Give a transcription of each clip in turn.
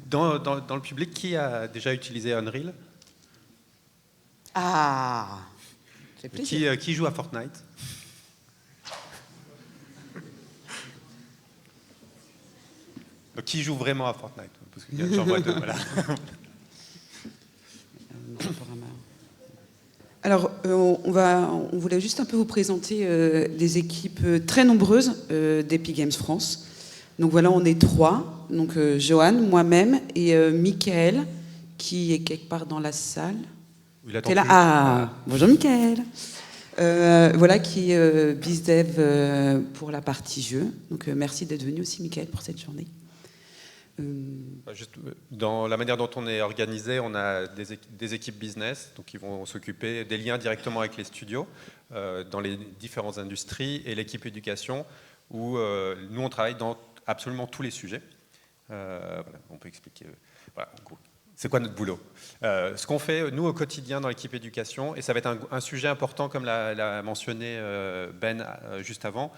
Dans le public, qui a déjà utilisé Unreal? Ah, c'est plaisir. Qui joue à Fortnite? Donc, qui joue vraiment à Fortnite? Parce que j'en vois deux, voilà. Alors, on voulait juste un peu vous présenter des équipes très nombreuses d'Epic Games France. Donc voilà, on est 3. Donc Johan, moi-même et Michael, qui est quelque part dans la salle. Il attend T'es là? toujours. Ah, bonjour Michael. Voilà, qui est BizDev pour la partie jeu. Donc merci d'être venu aussi, Michael, pour cette journée. Juste, dans la manière dont on est organisé, on a des équipes business donc qui vont s'occuper des liens directement avec les studios dans les différentes industries, et l'équipe éducation où nous on travaille dans absolument tous les sujets. Voilà, on peut expliquer. Voilà, en gros, c'est quoi notre boulot? Ce qu'on fait nous au quotidien dans l'équipe éducation, et ça va être un sujet important comme l'a mentionné Ben juste avant.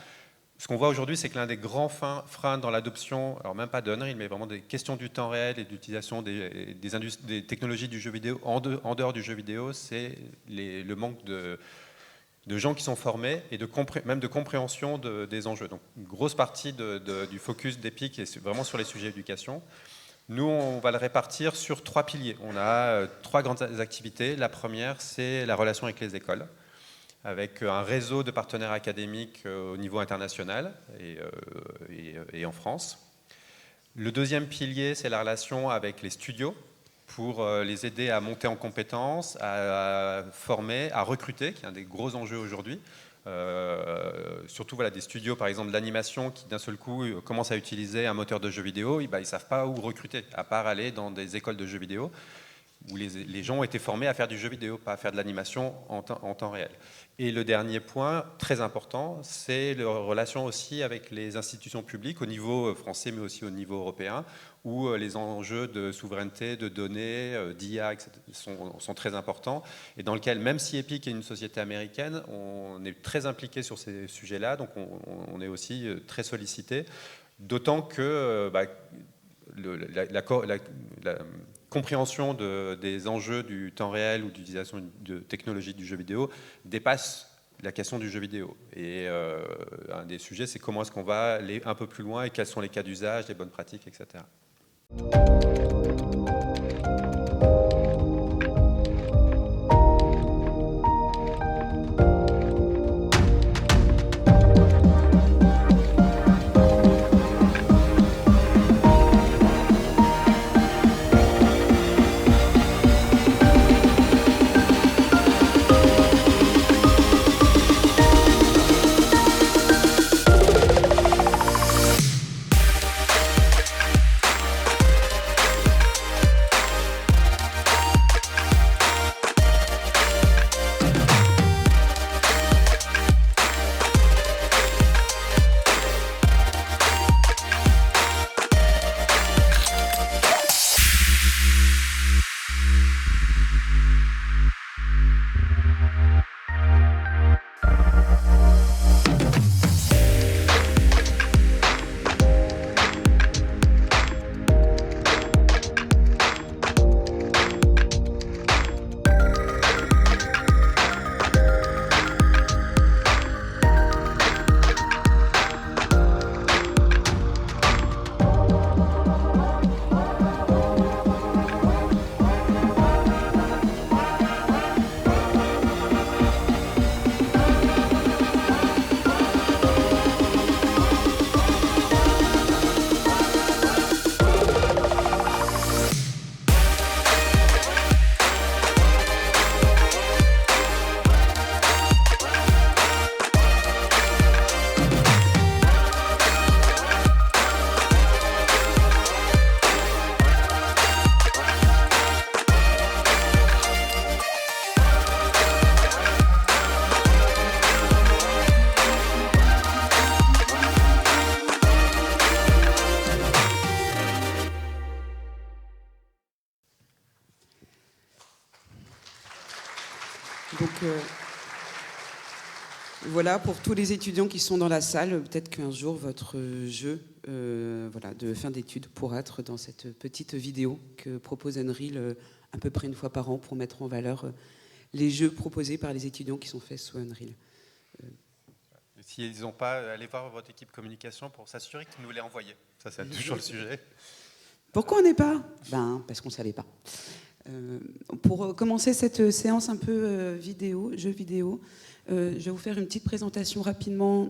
Ce qu'on voit aujourd'hui, c'est que l'un des grands freins dans l'adoption, alors même pas d'Unreal, mais vraiment des questions du temps réel et d'utilisation des technologies du jeu vidéo en dehors du jeu vidéo, c'est le manque de gens qui sont formés et même de compréhension des enjeux. Donc une grosse partie du focus d'Epic est vraiment sur les sujets d'éducation. Nous, on va le répartir sur 3 piliers. On a 3 grandes activités. La première, c'est la relation avec les écoles, avec un réseau de partenaires académiques au niveau international et en France. Le deuxième pilier, c'est la relation avec les studios pour les aider à monter en compétences, à former, à recruter, qui est un des gros enjeux aujourd'hui. Surtout voilà, des studios, par exemple, d'animation qui d'un seul coup commencent à utiliser un moteur de jeux vidéo, ils ne savent pas où recruter, à part aller dans des écoles de jeux vidéo où les gens ont été formés à faire du jeu vidéo, pas à faire de l'animation en temps réel. Et le dernier point, très important, c'est la relation aussi avec les institutions publiques au niveau français, mais aussi au niveau européen, où les enjeux de souveraineté, de données, d'IA sont très importants, et dans lequel, même si Epic est une société américaine, on est très impliqué sur ces sujets-là, donc on est aussi très sollicité, d'autant que la compréhension des enjeux du temps réel ou d'utilisation de technologies du jeu vidéo dépasse la question du jeu vidéo. Et un des sujets, c'est comment est-ce qu'on va aller un peu plus loin et quels sont les cas d'usage, les bonnes pratiques, etc. Voilà, pour tous les étudiants qui sont dans la salle, peut-être qu'un jour votre jeu de fin d'études pourra être dans cette petite vidéo que propose Unreal à peu près une fois par an pour mettre en valeur les jeux proposés par les étudiants qui sont faits sous Unreal. S'ils n'ont pas, allez voir votre équipe communication pour s'assurer qu'ils nous l'aient envoyé. Ça, c'est toujours le sujet. Pourquoi on n'est pas ? Parce qu'on ne savait pas. Pour commencer cette séance un peu jeu vidéo, je vais vous faire une petite présentation rapidement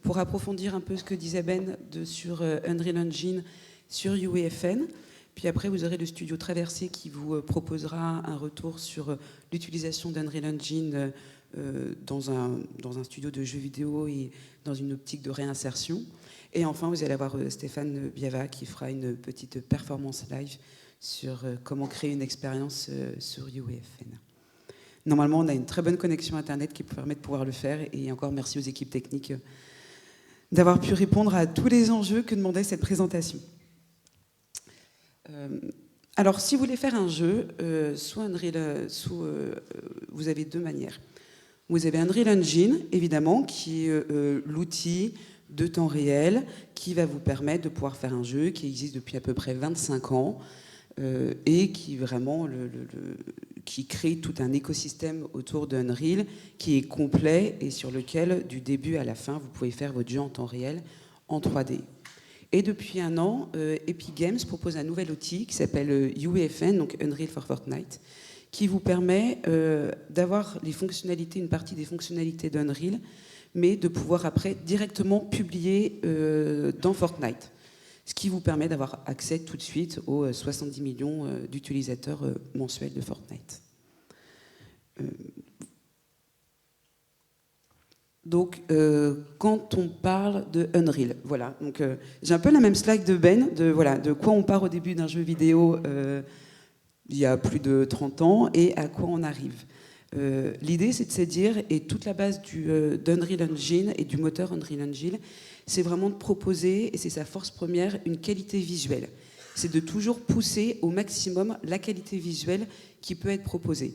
pour approfondir un peu ce que disait Ben sur Unreal Engine, sur UEFN. Puis après, vous aurez le studio Traversé qui vous proposera un retour sur l'utilisation d'Unreal Engine dans un studio de jeux vidéo et dans une optique de réinsertion. Et enfin, vous allez avoir Stéphane Biava qui fera une petite performance live sur comment créer une expérience sur UEFN. Normalement, on a une très bonne connexion Internet qui permet de pouvoir le faire. Et encore merci aux équipes techniques d'avoir pu répondre à tous les enjeux que demandait cette présentation. Alors, si vous voulez faire un jeu, vous avez deux manières. Vous avez Unreal Engine, évidemment, qui est l'outil de temps réel qui va vous permettre de pouvoir faire un jeu qui existe depuis à peu près 25 ans et qui vraiment qui crée tout un écosystème autour d'Unreal qui est complet et sur lequel, du début à la fin, vous pouvez faire votre jeu en temps réel en 3D. Et depuis un an, Epic Games propose un nouvel outil qui s'appelle UEFN, donc Unreal for Fortnite, qui vous permet d'avoir une partie des fonctionnalités d'Unreal, mais de pouvoir après directement publier dans Fortnite. Ce qui vous permet d'avoir accès tout de suite aux 70 millions d'utilisateurs mensuels de Fortnite. Donc, quand on parle de Unreal, voilà. Donc, j'ai un peu la même slide de Ben, de quoi on part au début d'un jeu vidéo il y a plus de 30 ans et à quoi on arrive. L'idée, c'est de se dire, et toute la base d'Unreal Engine et du moteur Unreal Engine, c'est vraiment de proposer, et c'est sa force première, une qualité visuelle. C'est de toujours pousser au maximum la qualité visuelle qui peut être proposée.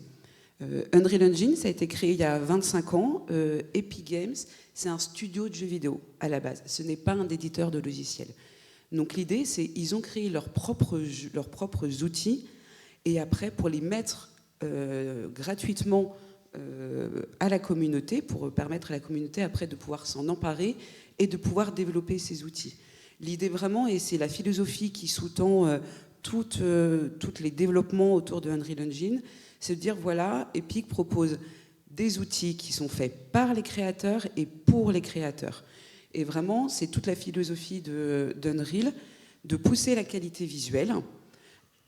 Unreal Engine, ça a été créé il y a 25 ans. Epic Games, c'est un studio de jeux vidéo à la base. Ce n'est pas un éditeur de logiciels. Donc l'idée, c'est qu'ils ont créé leurs propres outils, et après, pour les mettre gratuitement à la communauté, pour permettre à la communauté après de pouvoir s'en emparer et de pouvoir développer ces outils. L'idée vraiment, et c'est la philosophie qui sous-tend tous les développements autour de Unreal Engine, c'est de dire, voilà, Epic propose des outils qui sont faits par les créateurs et pour les créateurs. Et vraiment, c'est toute la philosophie d'Unreal, de pousser la qualité visuelle,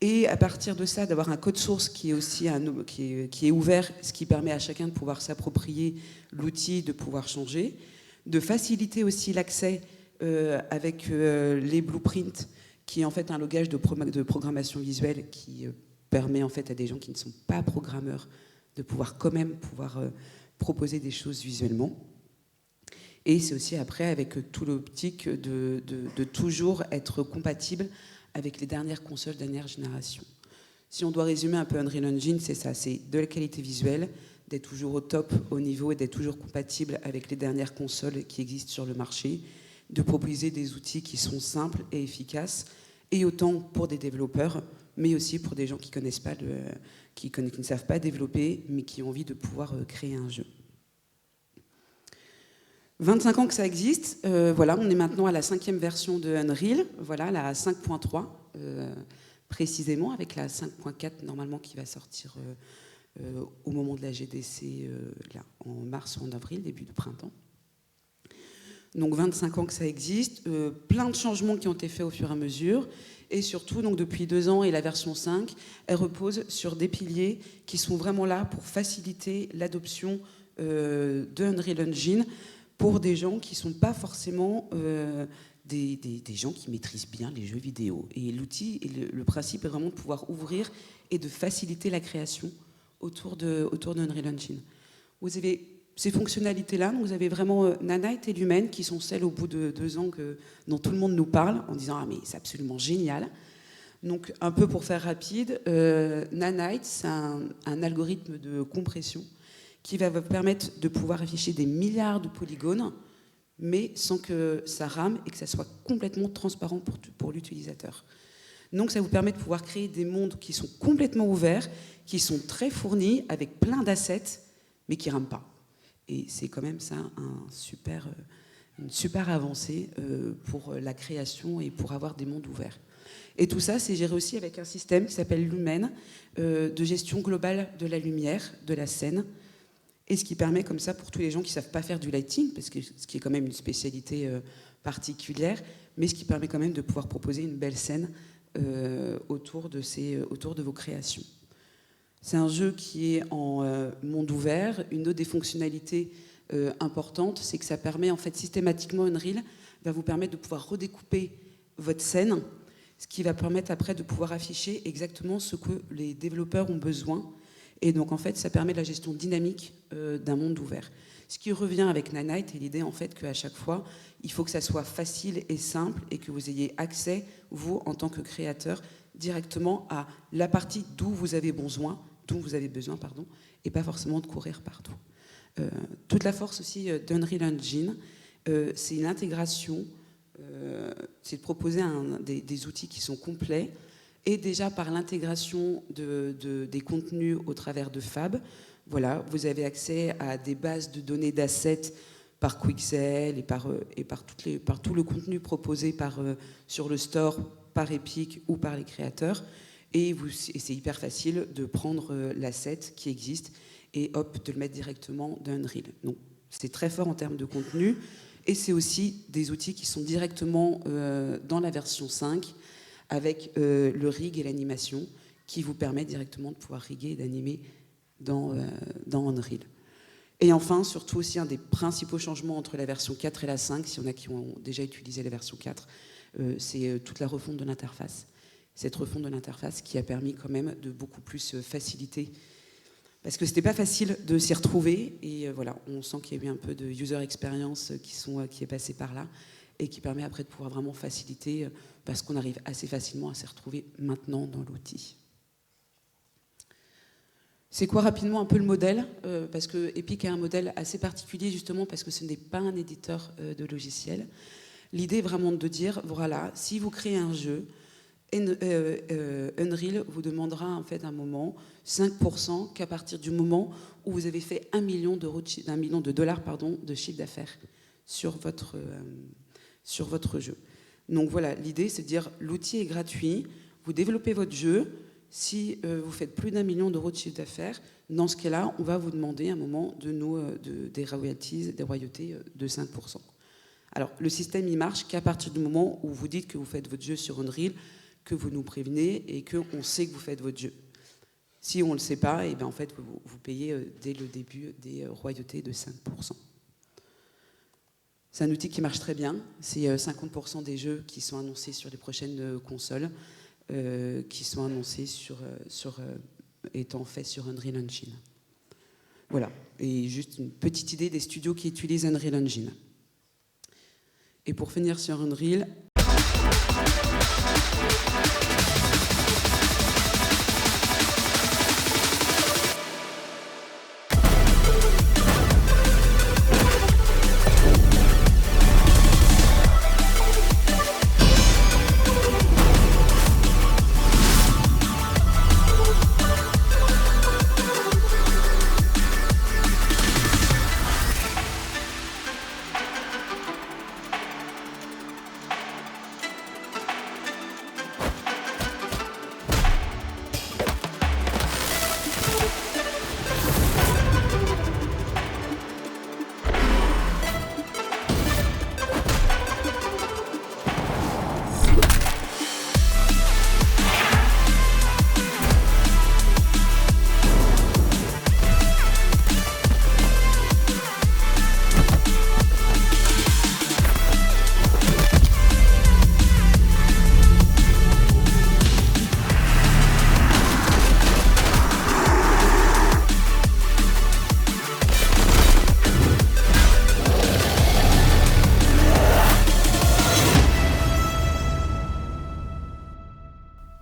et à partir de ça, d'avoir un code source qui est aussi qui est ouvert, ce qui permet à chacun de pouvoir s'approprier l'outil, de pouvoir changer, de faciliter aussi l'accès avec les blueprints, qui est en fait un langage de programmation visuelle qui permet en fait à des gens qui ne sont pas programmeurs de pouvoir quand même proposer des choses visuellement. Et c'est aussi après avec tout l'optique de toujours être compatible avec les dernières consoles dernière génération. Si on doit résumer un peu Unreal Engine, c'est ça, c'est de la qualité visuelle, d'être toujours au top, au niveau, et d'être toujours compatible avec les dernières consoles qui existent sur le marché, de proposer des outils qui sont simples et efficaces, et autant pour des développeurs, mais aussi pour des gens qui connaissent pas qui ne savent pas développer, mais qui ont envie de pouvoir créer un jeu. 25 ans que ça existe, voilà, on est maintenant à la 5e version de Unreal, voilà, la 5.3 précisément, avec la 5.4 normalement qui va sortir au moment de la GDC là, en mars ou en avril, début du printemps. Donc 25 ans que ça existe, plein de changements qui ont été faits au fur et à mesure, et surtout donc depuis 2 ans et la version 5, elle repose sur des piliers qui sont vraiment là pour faciliter l'adoption de Unreal Engine pour des gens qui ne sont pas forcément des gens qui maîtrisent bien les jeux vidéo. Et l'outil, le principe est vraiment de pouvoir ouvrir et de faciliter la création autour d'Unreal Engine. Vous avez ces fonctionnalités-là, vous avez vraiment Nanite et Lumen qui sont celles au bout de 2 ans dont tout le monde nous parle en disant « Ah mais c'est absolument génial !» Donc un peu pour faire rapide, Nanite, c'est un algorithme de compression qui va vous permettre de pouvoir afficher des milliards de polygones, mais sans que ça rame et que ça soit complètement transparent pour l'utilisateur. Donc ça vous permet de pouvoir créer des mondes qui sont complètement ouverts, qui sont très fournis, avec plein d'assets, mais qui ne rament pas. Et c'est quand même ça une super avancée pour la création et pour avoir des mondes ouverts. Et tout ça, c'est géré aussi avec un système qui s'appelle Lumen, de gestion globale de la lumière, de la scène, et ce qui permet comme ça pour tous les gens qui ne savent pas faire du lighting, parce que ce qui est quand même une spécialité particulière, mais ce qui permet quand même de pouvoir proposer une belle scène autour de vos créations. C'est un jeu qui est en monde ouvert. Une autre des fonctionnalités importantes, c'est que ça permet en fait systématiquement, Unreal va vous permettre de pouvoir redécouper votre scène, ce qui va permettre après de pouvoir afficher exactement ce que les développeurs ont besoin. Et donc en fait, ça permet la gestion dynamique d'un monde ouvert. Ce qui revient avec Nanite, et l'idée en fait qu'à chaque fois, il faut que ça soit facile et simple et que vous ayez accès, vous, en tant que créateur, directement à la partie dont vous avez besoin, et pas forcément de courir partout. Toute la force aussi d'Unreal Engine, c'est une intégration, c'est de proposer des outils qui sont complets, et déjà par l'intégration des contenus au travers de Fab. Voilà, vous avez accès à des bases de données d'assets par Quixel et par tout le contenu proposé sur le store par Epic ou par les créateurs. Et c'est hyper facile de prendre l'asset qui existe et hop, de le mettre directement dans Unreal. Donc c'est très fort en termes de contenu. Et c'est aussi des outils qui sont directement dans la version 5 avec le rig et l'animation qui vous permet directement de pouvoir riguer et d'animer dans Unreal. Et enfin, surtout aussi, un des principaux changements entre la version 4 et la 5, s'il y en a qui ont déjà utilisé la version 4, c'est toute la refonte de l'interface. Cette refonte de l'interface qui a permis quand même de beaucoup plus faciliter, parce que c'était pas facile de s'y retrouver, et voilà, on sent qu'il y a eu un peu de user experience qui est passé par là, et qui permet après de pouvoir vraiment faciliter, parce qu'on arrive assez facilement à s'y retrouver maintenant dans l'outil. C'est quoi rapidement un peu le modèle, parce que Epic a un modèle assez particulier justement parce que ce n'est pas un éditeur de logiciels. L'idée est vraiment de dire, voilà, si vous créez un jeu, Unreal vous demandera en fait un moment 5% qu'à partir du moment où vous avez fait $1 million de chiffre d'affaires sur votre jeu. Donc voilà, l'idée c'est de dire l'outil est gratuit, vous développez votre jeu. Si vous faites plus d'1 million d'euros de chiffre d'affaires, dans ce cas-là, on va vous demander à un moment des royalties, des royautés de 5%. Alors, le système, il marche qu'à partir du moment où vous dites que vous faites votre jeu sur Unreal, que vous nous prévenez et qu'on sait que vous faites votre jeu. Si on ne le sait pas, et bien en fait, vous payez dès le début des royautés de 5%. C'est un outil qui marche très bien. C'est 50% des jeux qui sont annoncés sur les prochaines consoles. Qui sont annoncés étant faits sur Unreal Engine. Voilà, et juste une petite idée des studios qui utilisent Unreal Engine. Et pour finir sur Unreal...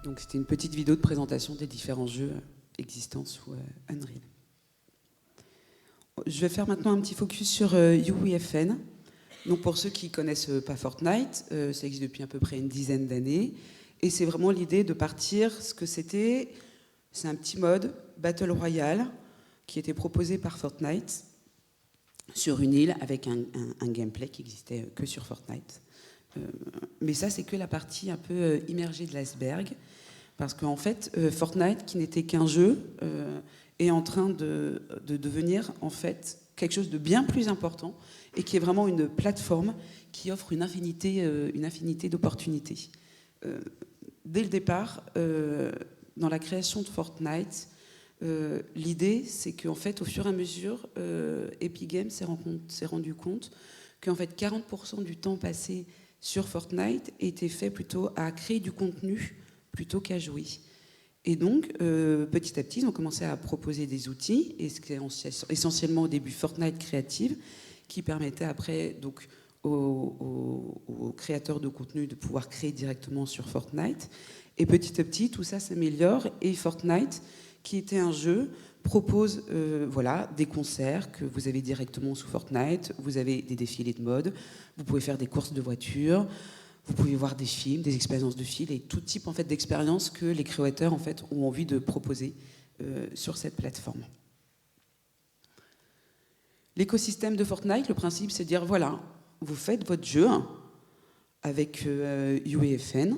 Donc c'était une petite vidéo de présentation des différents jeux existants sous Unreal. Je vais faire maintenant un petit focus sur UEFN. Donc pour ceux qui ne connaissent pas Fortnite, ça existe depuis à peu près une dizaine d'années. Et c'est vraiment l'idée de partir, ce que c'était, c'est un petit mode Battle Royale qui était proposé par Fortnite sur une île avec un gameplay qui existait que sur Fortnite. Mais ça, c'est que la partie un peu immergée de l'iceberg. Parce qu'en fait, Fortnite, qui n'était qu'un jeu, est en train de devenir en fait quelque chose de bien plus important et qui est vraiment une plateforme qui offre une infinité d'opportunités. Dès le départ, dans la création de Fortnite, l'idée, c'est qu'en fait, au fur et à mesure, Epic Games s'est rendu compte qu'en fait, 40% du temps passé sur Fortnite était fait plutôt à créer du contenu plutôt qu'à jouer. Et donc, petit à petit, ils ont commencé à proposer des outils, et ce qui est essentiellement au début Fortnite Creative, qui permettait après donc, aux créateurs de contenu de pouvoir créer directement sur Fortnite. Et petit à petit, tout ça s'améliore, et Fortnite, qui était un jeu, propose voilà, des concerts que vous avez directement sous Fortnite, vous avez des défilés de mode, vous pouvez faire des courses de voitures, vous pouvez voir des films, des expériences de films et tout type en fait, d'expériences que les créateurs en fait, ont envie de proposer sur cette plateforme. L'écosystème de Fortnite, le principe c'est de dire voilà, vous faites votre jeu avec UEFN,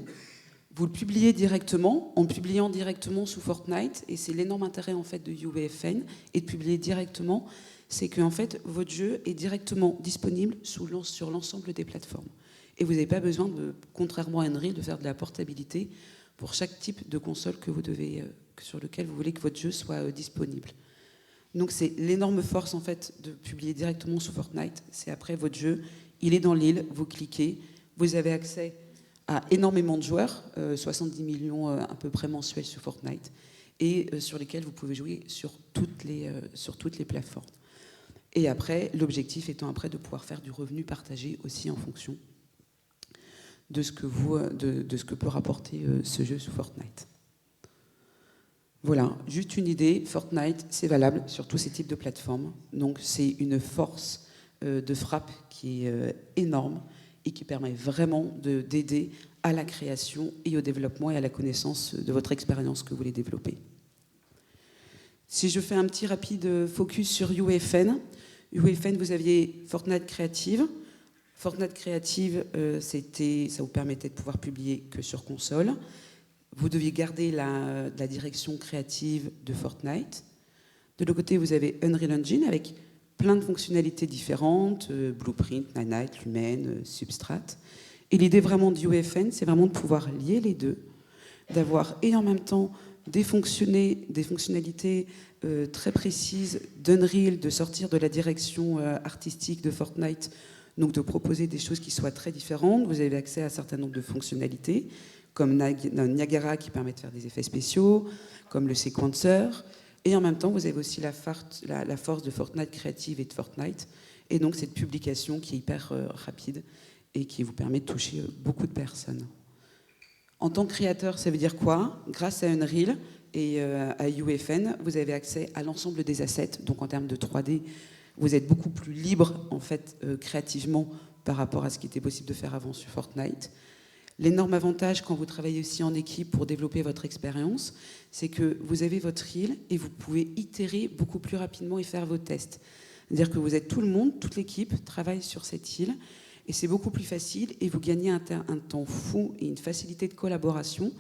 vous le publiez directement, en publiant directement sous Fortnite, et c'est l'énorme intérêt en fait de UEFN, et de publier directement, c'est que en fait, votre jeu est directement disponible sur l'ensemble des plateformes. Et vous n'avez pas besoin, contrairement à Unreal, de faire de la portabilité pour chaque type de console sur lequel vous voulez que votre jeu soit disponible. Donc c'est l'énorme force en fait de publier directement sous Fortnite. C'est après votre jeu, il est dans l'île, vous cliquez, vous avez accès à énormément de joueurs, 70 millions à peu près mensuels sur Fortnite, et sur lesquels vous pouvez jouer sur toutes les plateformes. Et après, l'objectif étant après de pouvoir faire du revenu partagé aussi en fonction de ce que peut rapporter ce jeu sous Fortnite. Voilà, juste une idée, Fortnite, c'est valable sur tous ces types de plateformes. Donc c'est une force de frappe qui est énorme et qui permet vraiment d'aider à la création et au développement et à la connaissance de votre expérience que vous voulez développer. Si je fais un petit rapide focus sur UEFN, vous aviez Fortnite Creative. Fortnite Creative, ça vous permettait de pouvoir publier que sur console. Vous deviez garder la direction créative de Fortnite. De l'autre côté, vous avez Unreal Engine avec plein de fonctionnalités différentes, Blueprint, Nanite, Lumen, Substrat. Et l'idée vraiment du UEFN, c'est vraiment de pouvoir lier les deux, d'avoir et en même temps des fonctionnalités très précises d'Unreal, de sortir de la direction artistique de Fortnite, donc de proposer des choses qui soient très différentes. Vous avez accès à un certain nombre de fonctionnalités, comme Niagara qui permet de faire des effets spéciaux, comme le sequencer. Et en même temps, vous avez aussi la force de Fortnite Creative et de Fortnite. Et donc cette publication qui est hyper rapide et qui vous permet de toucher beaucoup de personnes. En tant que créateur, ça veut dire quoi? Grâce à Unreal et à UEFN, vous avez accès à l'ensemble des assets. Donc en termes de 3D, vous êtes beaucoup plus libre en fait, créativement par rapport à ce qui était possible de faire avant sur Fortnite. L'énorme avantage quand vous travaillez aussi en équipe pour développer votre expérience, c'est que vous avez votre île et vous pouvez itérer beaucoup plus rapidement et faire vos tests. C'est-à-dire que vous êtes tout le monde, toute l'équipe travaille sur cette île et c'est beaucoup plus facile et vous gagnez un temps fou et une facilité de collaboration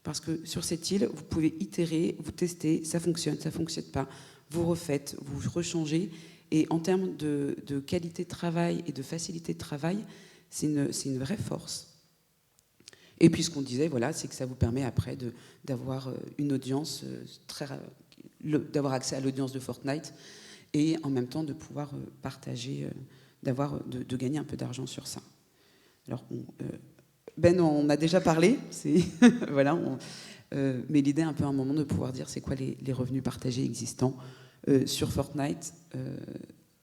parce que sur cette île, vous pouvez itérer, vous tester, ça fonctionne pas, vous refaites, vous rechangez et en termes de qualité de travail et de facilité de travail, c'est une vraie force. Et puis ce qu'on disait, voilà, c'est que ça vous permet après d'avoir une audience d'avoir accès à l'audience de Fortnite et en même temps de pouvoir partager, de gagner un peu d'argent sur ça. Alors Ben, on a déjà parlé, voilà, mais l'idée un peu à un moment de pouvoir dire c'est quoi les revenus partagés existants sur Fortnite,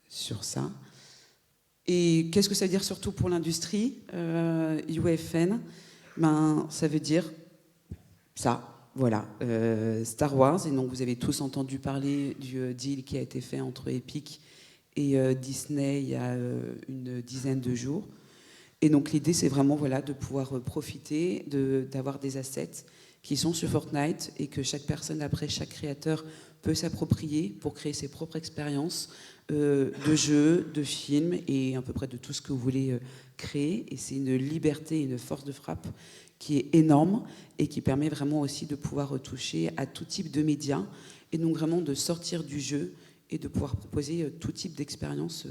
sur ça. Et qu'est-ce que ça veut dire surtout pour l'industrie UEFN? Ben, ça veut dire ça, voilà, Star Wars. Et donc vous avez tous entendu parler du deal qui a été fait entre Epic et Disney il y a une dizaine de jours. Et donc l'idée, c'est vraiment voilà, de pouvoir profiter, d'avoir des assets qui sont sur Fortnite et que chaque personne, après, chaque créateur peut s'approprier pour créer ses propres expériences de jeux, de films et à peu près de tout ce que vous voulez créer. Et c'est une liberté, une force de frappe qui est énorme et qui permet vraiment aussi de pouvoir toucher à tout type de médias et donc vraiment de sortir du jeu et de pouvoir proposer tout type d'expérience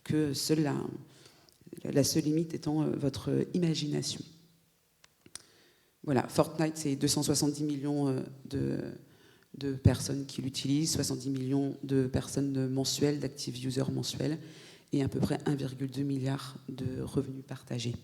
que seule la seule limite étant votre imagination. Voilà, Fortnite, c'est 270 millions de personnes qui l'utilisent, 70 millions de personnes mensuelles, d'active users mensuels, et à peu près 1,2 milliard de revenus partagés.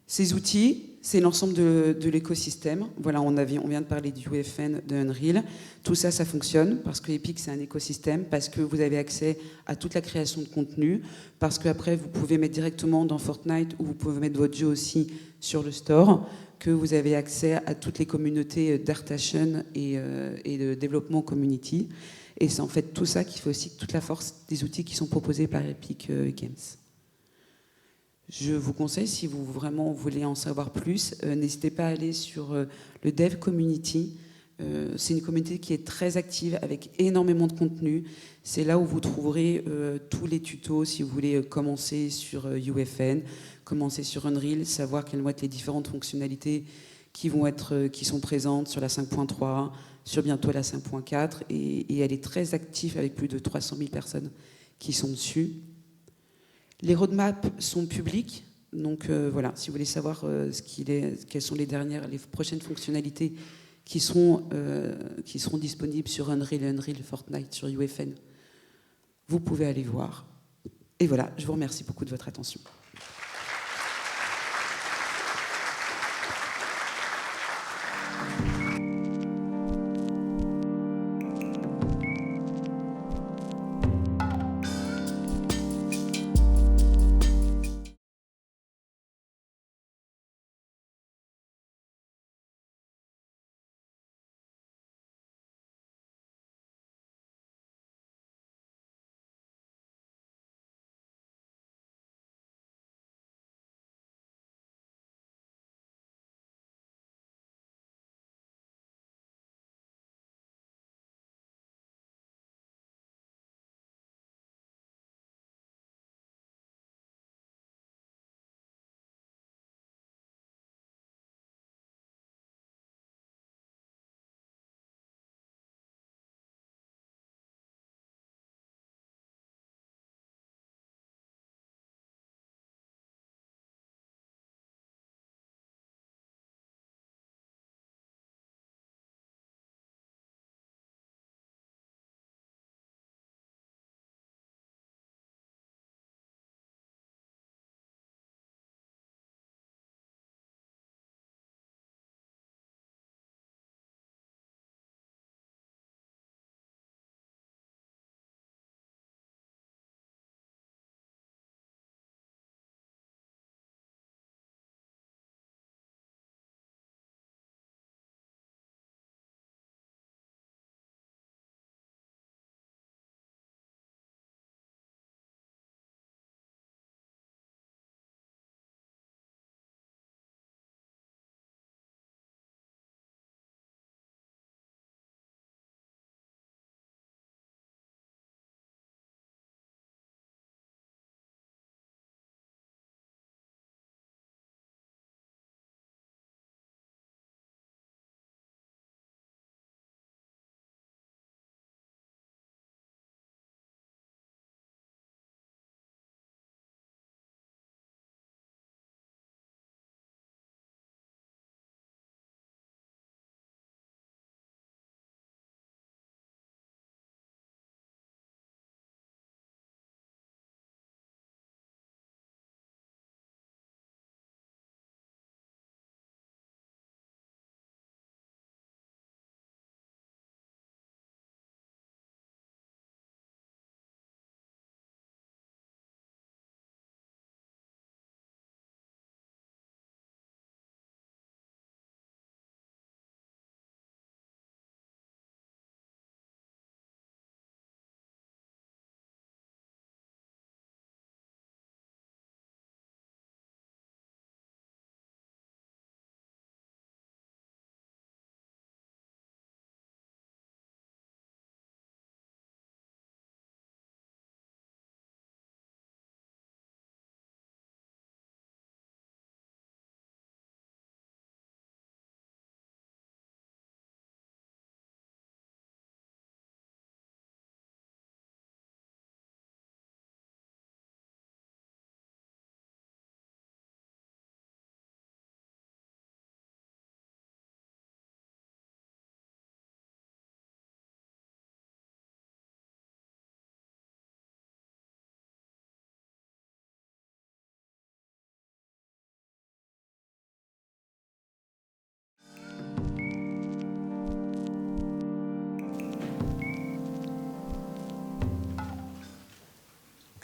Ces outils, c'est l'ensemble de l'écosystème. Voilà, on vient de parler du UEFN, de Unreal. Tout ça, ça fonctionne parce que Epic, c'est un écosystème, parce que vous avez accès à toute la création de contenu, parce qu'après, vous pouvez mettre directement dans Fortnite ou vous pouvez mettre votre jeu aussi sur le store, que vous avez accès à toutes les communautés d'Artation et de développement community. Et c'est en fait tout ça qui fait aussi toute la force des outils qui sont proposés par Epic Games. Je vous conseille, si vous vraiment voulez en savoir plus, n'hésitez pas à aller sur le Dev Community. C'est une communauté qui est très active avec énormément de contenu. C'est là où vous trouverez tous les tutos si vous voulez commencer sur UEFN, commencer sur Unreal, savoir quelles vont être les différentes fonctionnalités qui sont présentes sur la 5.3, sur bientôt la 5.4. Et elle est très active avec plus de 300 000 personnes qui sont dessus. Les roadmaps sont publics, donc voilà, si vous voulez savoir quelles sont les prochaines fonctionnalités qui seront disponibles sur Unreal, Fortnite, sur UEFN, vous pouvez aller voir. Et voilà, je vous remercie beaucoup de votre attention.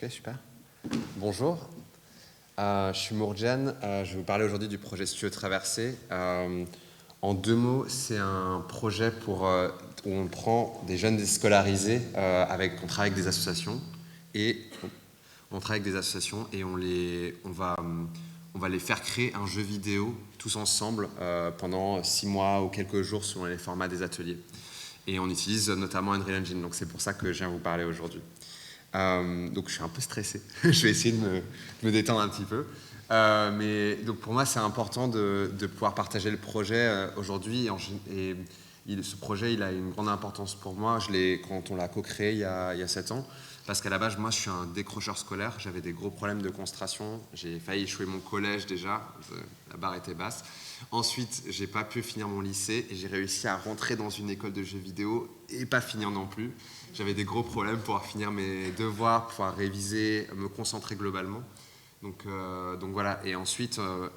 Ok, super. Bonjour, je suis Mourjan. Je vais vous parler aujourd'hui du projet Studio Traversée. En 2 mots, c'est un projet où on prend des jeunes déscolarisés, on travaille avec des associations et on va les faire créer un jeu vidéo tous ensemble pendant 6 mois ou quelques jours selon les formats des ateliers. Et on utilise notamment Unreal Engine, donc c'est pour ça que je viens vous parler aujourd'hui. Donc je suis un peu stressé, je vais essayer de me détendre un petit peu. Mais donc pour moi c'est important de pouvoir partager le projet aujourd'hui. Ce projet il a une grande importance pour moi. Quand on l'a co-créé il y a 7 ans, parce qu'à la base moi je suis un décrocheur scolaire, j'avais des gros problèmes de concentration, j'ai failli échouer mon collège déjà, la barre était basse. Ensuite j'ai pas pu finir mon lycée et j'ai réussi à rentrer dans une école de jeux vidéo et pas finir non plus. J'avais des gros problèmes pour pouvoir finir mes devoirs, pouvoir réviser, me concentrer globalement. Donc voilà. Et ensuite, quand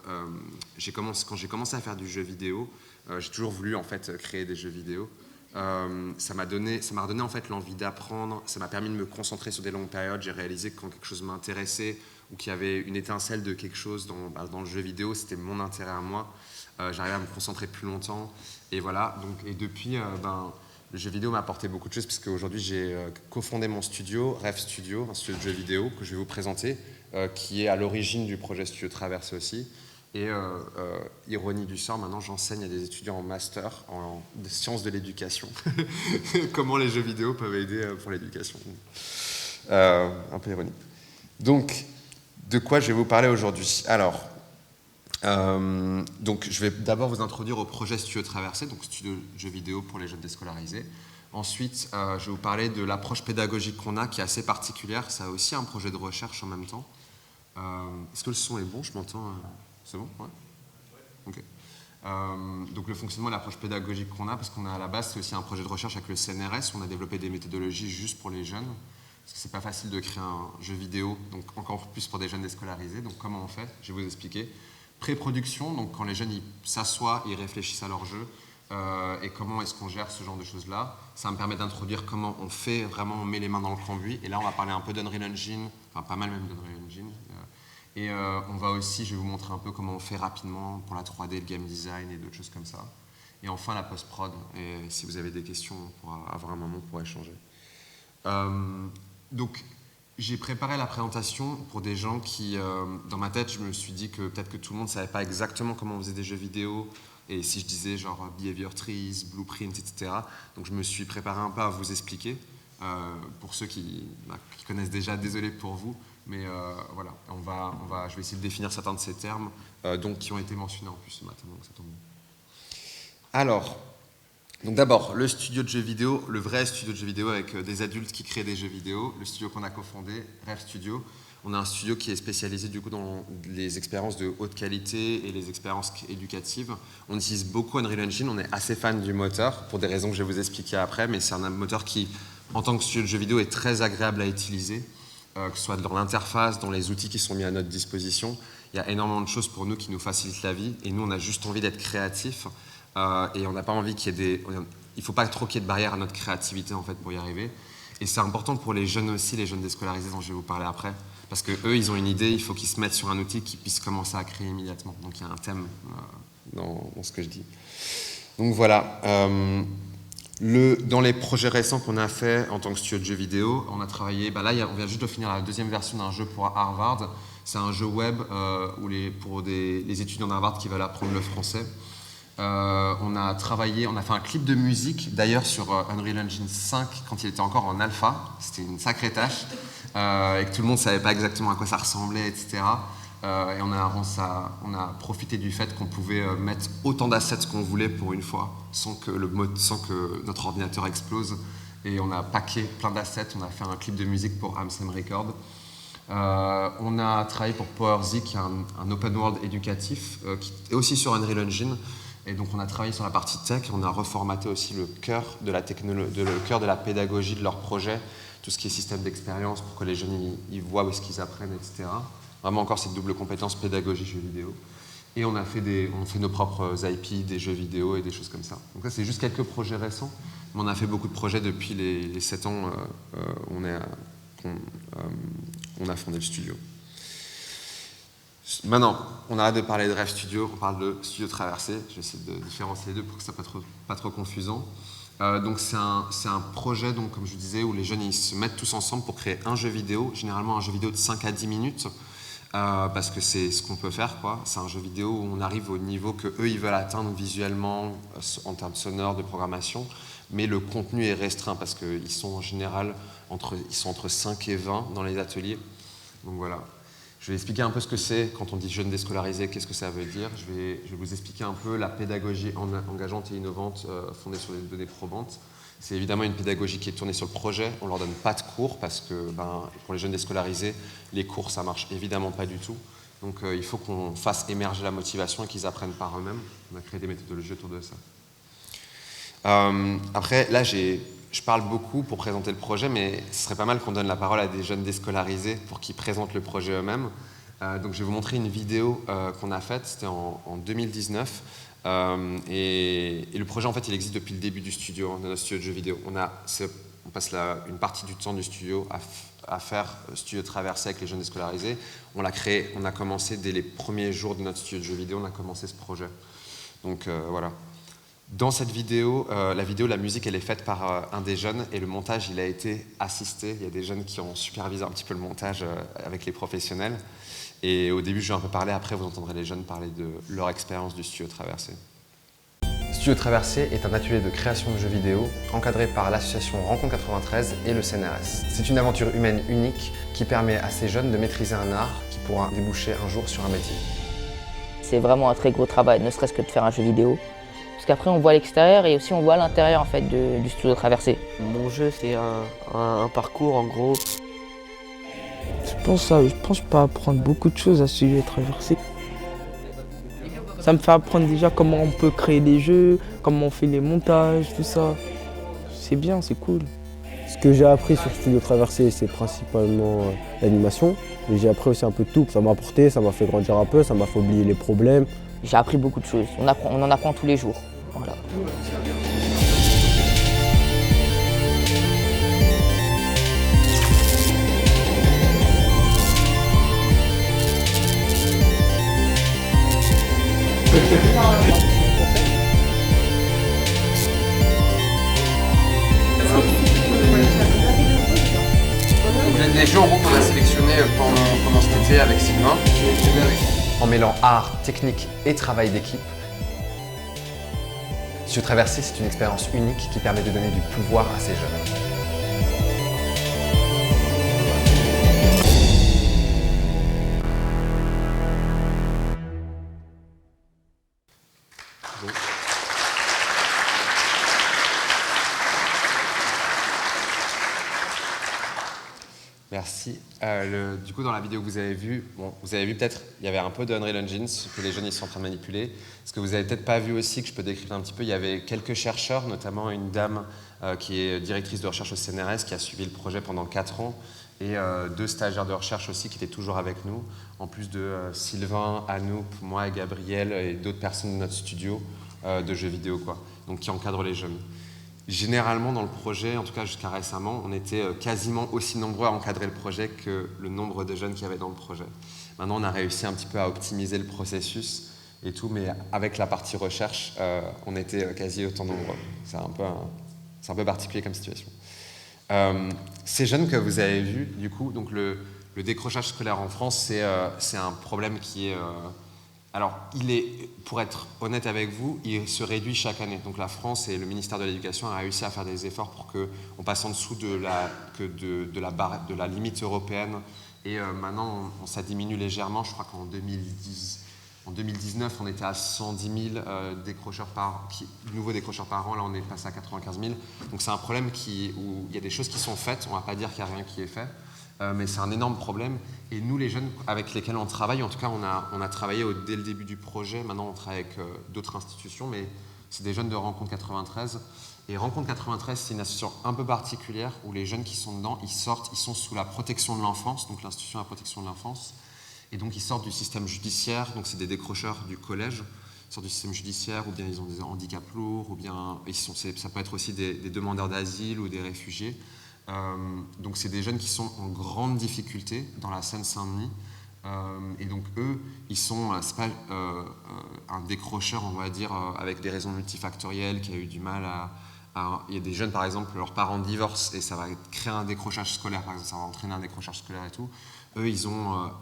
j'ai commencé à faire du jeu vidéo, j'ai toujours voulu en fait créer des jeux vidéo. Ça m'a redonné en fait l'envie d'apprendre. Ça m'a permis de me concentrer sur des longues périodes. J'ai réalisé que quand quelque chose m'intéressait ou qu'il y avait une étincelle de quelque chose dans le jeu vidéo, c'était mon intérêt à moi. J'arrivais à me concentrer plus longtemps. Et voilà. Et depuis, le jeu vidéo m'a apporté beaucoup de choses parce qu'aujourd'hui j'ai cofondé mon studio, Rêve Studio, un studio de jeux vidéo que je vais vous présenter, qui est à l'origine du projet Studio Traversée aussi. Et ironie du sort, maintenant j'enseigne à des étudiants en master en sciences de l'éducation. Comment les jeux vidéo peuvent aider pour l'éducation. Un peu ironique. Donc, de quoi je vais vous parler aujourd'hui? Alors, donc je vais d'abord vous introduire au projet Studio Traversée, donc studio de jeux vidéo pour les jeunes déscolarisés. Ensuite, je vais vous parler de l'approche pédagogique qu'on a, qui est assez particulière. C'est aussi un projet de recherche en même temps. Est-ce que le son est bon? Je m'entends. C'est bon? Ouais. Ok. Donc le fonctionnement et l'approche pédagogique qu'on a, parce qu'on a à la base, c'est aussi un projet de recherche avec le CNRS. On a développé des méthodologies juste pour les jeunes, parce que c'est pas facile de créer un jeu vidéo, donc encore plus pour des jeunes déscolarisés. Donc comment on fait? Je vais vous expliquer. Pré-production, donc quand les jeunes s'assoient, ils réfléchissent à leur jeu, et comment est-ce qu'on gère ce genre de choses-là. Ça me permet d'introduire comment on fait, vraiment on met les mains dans le cambouis. Et là, on va parler un peu d'Unreal Engine, enfin pas mal même d'Unreal Engine. On va aussi, je vais vous montrer un peu comment on fait rapidement pour la 3D, le game design et d'autres choses comme ça. Et enfin, la post-prod. Et si vous avez des questions, on pourra avoir un moment pour échanger. Donc, j'ai préparé la présentation pour des gens qui, dans ma tête, je me suis dit que peut-être que tout le monde ne savait pas exactement comment on faisait des jeux vidéo. Et si je disais genre behavior trees, blueprint, etc. Donc, je me suis préparé un peu à vous expliquer. Pour ceux qui connaissent déjà, désolé pour vous. Mais voilà, je vais essayer de définir certains de ces termes qui ont été mentionnés en plus ce matin. Donc ça tombe bien. Alors, donc d'abord, le studio de jeux vidéo, le vrai studio de jeux vidéo avec des adultes qui créent des jeux vidéo, le studio qu'on a cofondé, Rêve Studio. On a un studio qui est spécialisé du coup dans les expériences de haute qualité et les expériences éducatives. On utilise beaucoup Unreal Engine, on est assez fan du moteur pour des raisons que je vais vous expliquer après, mais c'est un moteur qui, en tant que studio de jeux vidéo, est très agréable à utiliser. Que ce soit dans l'interface, dans les outils qui sont mis à notre disposition. Il y a énormément de choses pour nous qui nous facilitent la vie. Et nous, on a juste envie d'être créatifs. Et on n'a pas envie qu'il y ait il ne faut pas trop qu'il y ait de barrières à notre créativité en fait, pour y arriver. Et c'est important pour les jeunes aussi, les jeunes déscolarisés dont je vais vous parler après. Parce qu'eux, ils ont une idée, il faut qu'ils se mettent sur un outil qu'ils puissent commencer à créer immédiatement. Donc il y a un thème dans ce que je dis. Donc voilà. Dans les projets récents qu'on a fait en tant que studio de jeux vidéo, on a travaillé, là on vient juste de finir la deuxième version d'un jeu pour Harvard. C'est un jeu web pour les étudiants d'Harvard qui veulent apprendre le français. On a fait un clip de musique, d'ailleurs sur Unreal Engine 5 quand il était encore en alpha. C'était une sacrée tâche, et que tout le monde ne savait pas exactement à quoi ça ressemblait, etc. Et on a profité du fait qu'on pouvait mettre autant d'assets qu'on voulait pour une fois, sans que notre ordinateur explose. Et on a packé plein d'assets, on a fait un clip de musique pour Amsem Record. On a travaillé pour PowerZ, qui est un open world éducatif, qui est aussi sur Unreal Engine. Et donc on a travaillé sur la partie tech, on a reformaté aussi le cœur de la la pédagogie de leur projet, tout ce qui est système d'expérience, pour que les jeunes ils voient où est-ce qu'ils apprennent, etc. Vraiment encore cette double compétence pédagogie jeux vidéo. Et on fait nos propres IP, des jeux vidéo et des choses comme ça. Donc ça c'est juste quelques projets récents, mais on a fait beaucoup de projets depuis les 7 ans. On on a fondé le studio. Maintenant, on arrête de parler de Rêve Studio, on parle de Studio Traversée. Je vais essayer de différencier les deux pour que ça ne soit pas trop confusant. Donc c'est un projet, donc, comme je vous disais, où les jeunes ils se mettent tous ensemble pour créer un jeu vidéo, généralement un jeu vidéo de 5 à 10 minutes, parce que c'est ce qu'on peut faire, quoi. C'est un jeu vidéo où on arrive au niveau qu'eux ils veulent atteindre visuellement, en termes sonores, de programmation, mais le contenu est restreint parce qu'ils sont en général entre 5 et 20 dans les ateliers. Donc voilà. Je vais expliquer un peu ce que c'est quand on dit jeunes déscolarisés, qu'est-ce que ça veut dire. Je vais vous expliquer un peu la pédagogie engageante et innovante fondée sur des données probantes. C'est évidemment une pédagogie qui est tournée sur le projet. On ne leur donne pas de cours parce que pour les jeunes déscolarisés, les cours, ça ne marche évidemment pas du tout. Donc il faut qu'on fasse émerger la motivation et qu'ils apprennent par eux-mêmes. On a créé des méthodologies autour de ça. Après, là, je parle beaucoup pour présenter le projet, mais ce serait pas mal qu'on donne la parole à des jeunes déscolarisés pour qu'ils présentent le projet eux-mêmes. Donc je vais vous montrer une vidéo qu'on a faite, c'était en 2019. Et le projet, en fait, il existe depuis le début du studio, de notre studio de jeux vidéo. On passe une partie du temps du studio à faire Studio Traversée avec les jeunes déscolarisés. On l'a créé, on a commencé dès les premiers jours de notre studio de jeux vidéo, on a commencé ce projet. Donc voilà. Dans cette vidéo, la musique, elle est faite par un des jeunes et le montage, il a été assisté. Il y a des jeunes qui ont supervisé un petit peu le montage avec les professionnels. Et au début, je vais un peu parler. Après, vous entendrez les jeunes parler de leur expérience du Studio Traversée. Studio Traversée est un atelier de création de jeux vidéo encadré par l'association Rencontre 93 et le CNRS. C'est une aventure humaine unique qui permet à ces jeunes de maîtriser un art qui pourra déboucher un jour sur un métier. C'est vraiment un très gros travail, ne serait-ce que de faire un jeu vidéo. Parce qu'après on voit l'extérieur et aussi on voit l'intérieur en fait du Studio Traversée. Mon jeu c'est un parcours en gros. Je pense pas apprendre beaucoup de choses à Studio Traversée. Ça me fait apprendre déjà comment on peut créer des jeux, comment on fait les montages, tout ça. C'est bien, c'est cool. Ce que j'ai appris sur Studio Traversée, c'est principalement l'animation. Mais j'ai appris aussi un peu de tout. Ça m'a apporté, ça m'a fait grandir un peu, ça m'a fait oublier les problèmes. J'ai appris beaucoup de choses, on en apprend tous les jours. Voilà. Vous êtes des jeux en gros qu'on a sélectionnés pendant cet été avec Sylvain. En mêlant art, technique et travail d'équipe, Studio Traversée, c'est une expérience unique qui permet de donner du pouvoir à ces jeunes. Merci. Du coup, dans la vidéo que vous avez vue, vous avez vu peut-être, il y avait un peu de Unreal Engine que les jeunes ils sont en train de manipuler. Ce que vous n'avez peut-être pas vu aussi, que je peux décrire un petit peu, il y avait quelques chercheurs, notamment une dame qui est directrice de recherche au CNRS, qui a suivi le projet pendant 4 ans, et 2 stagiaires de recherche aussi qui étaient toujours avec nous, en plus de Sylvain, Anouk, moi et Gabriel, et d'autres personnes de notre studio de jeux vidéo, quoi, donc qui encadrent les jeunes. Généralement, dans le projet, en tout cas jusqu'à récemment, on était quasiment aussi nombreux à encadrer le projet que le nombre de jeunes qu'il y avait dans le projet. Maintenant, on a réussi un petit peu à optimiser le processus et tout, mais avec la partie recherche, on était quasi autant nombreux. C'est un peu particulier comme situation. Ces jeunes que vous avez vus, du coup, donc le décrochage scolaire en France, c'est un problème qui est... Alors, pour être honnête avec vous, il se réduit chaque année. Donc la France et le ministère de l'Éducation a réussi à faire des efforts pour qu'on passe en dessous de la limite européenne. Et maintenant, ça diminue légèrement. Je crois qu'en 2019, on était à 110 000 nouveaux décrocheurs par an. Là, on est passé à 95 000. Donc c'est un problème où il y a des choses qui sont faites. On ne va pas dire qu'il n'y a rien qui est fait. Mais c'est un énorme problème. Et nous, les jeunes avec lesquels on travaille, en tout cas, on a travaillé dès le début du projet. Maintenant, on travaille avec d'autres institutions, mais c'est des jeunes de Rencontre 93. Et Rencontre 93, c'est une association un peu particulière où les jeunes qui sont dedans, ils sont sous la protection de l'enfance, donc l'institution de la protection de l'enfance. Et donc, ils sortent du système judiciaire, donc c'est des décrocheurs du collège. Ils sortent du système judiciaire, ou bien ils ont des handicaps lourds, ou bien ça peut être aussi des demandeurs d'asile ou des réfugiés. Donc c'est des jeunes qui sont en grande difficulté dans la Seine-Saint-Denis. Et donc eux, ils sont, c'est pas un décrocheur, on va dire, avec des raisons multifactorielles, qui a eu du mal il y a des jeunes, par exemple, leurs parents divorcent et ça va créer un décrochage scolaire, par exemple, ça va entraîner un décrochage scolaire et tout. Eux,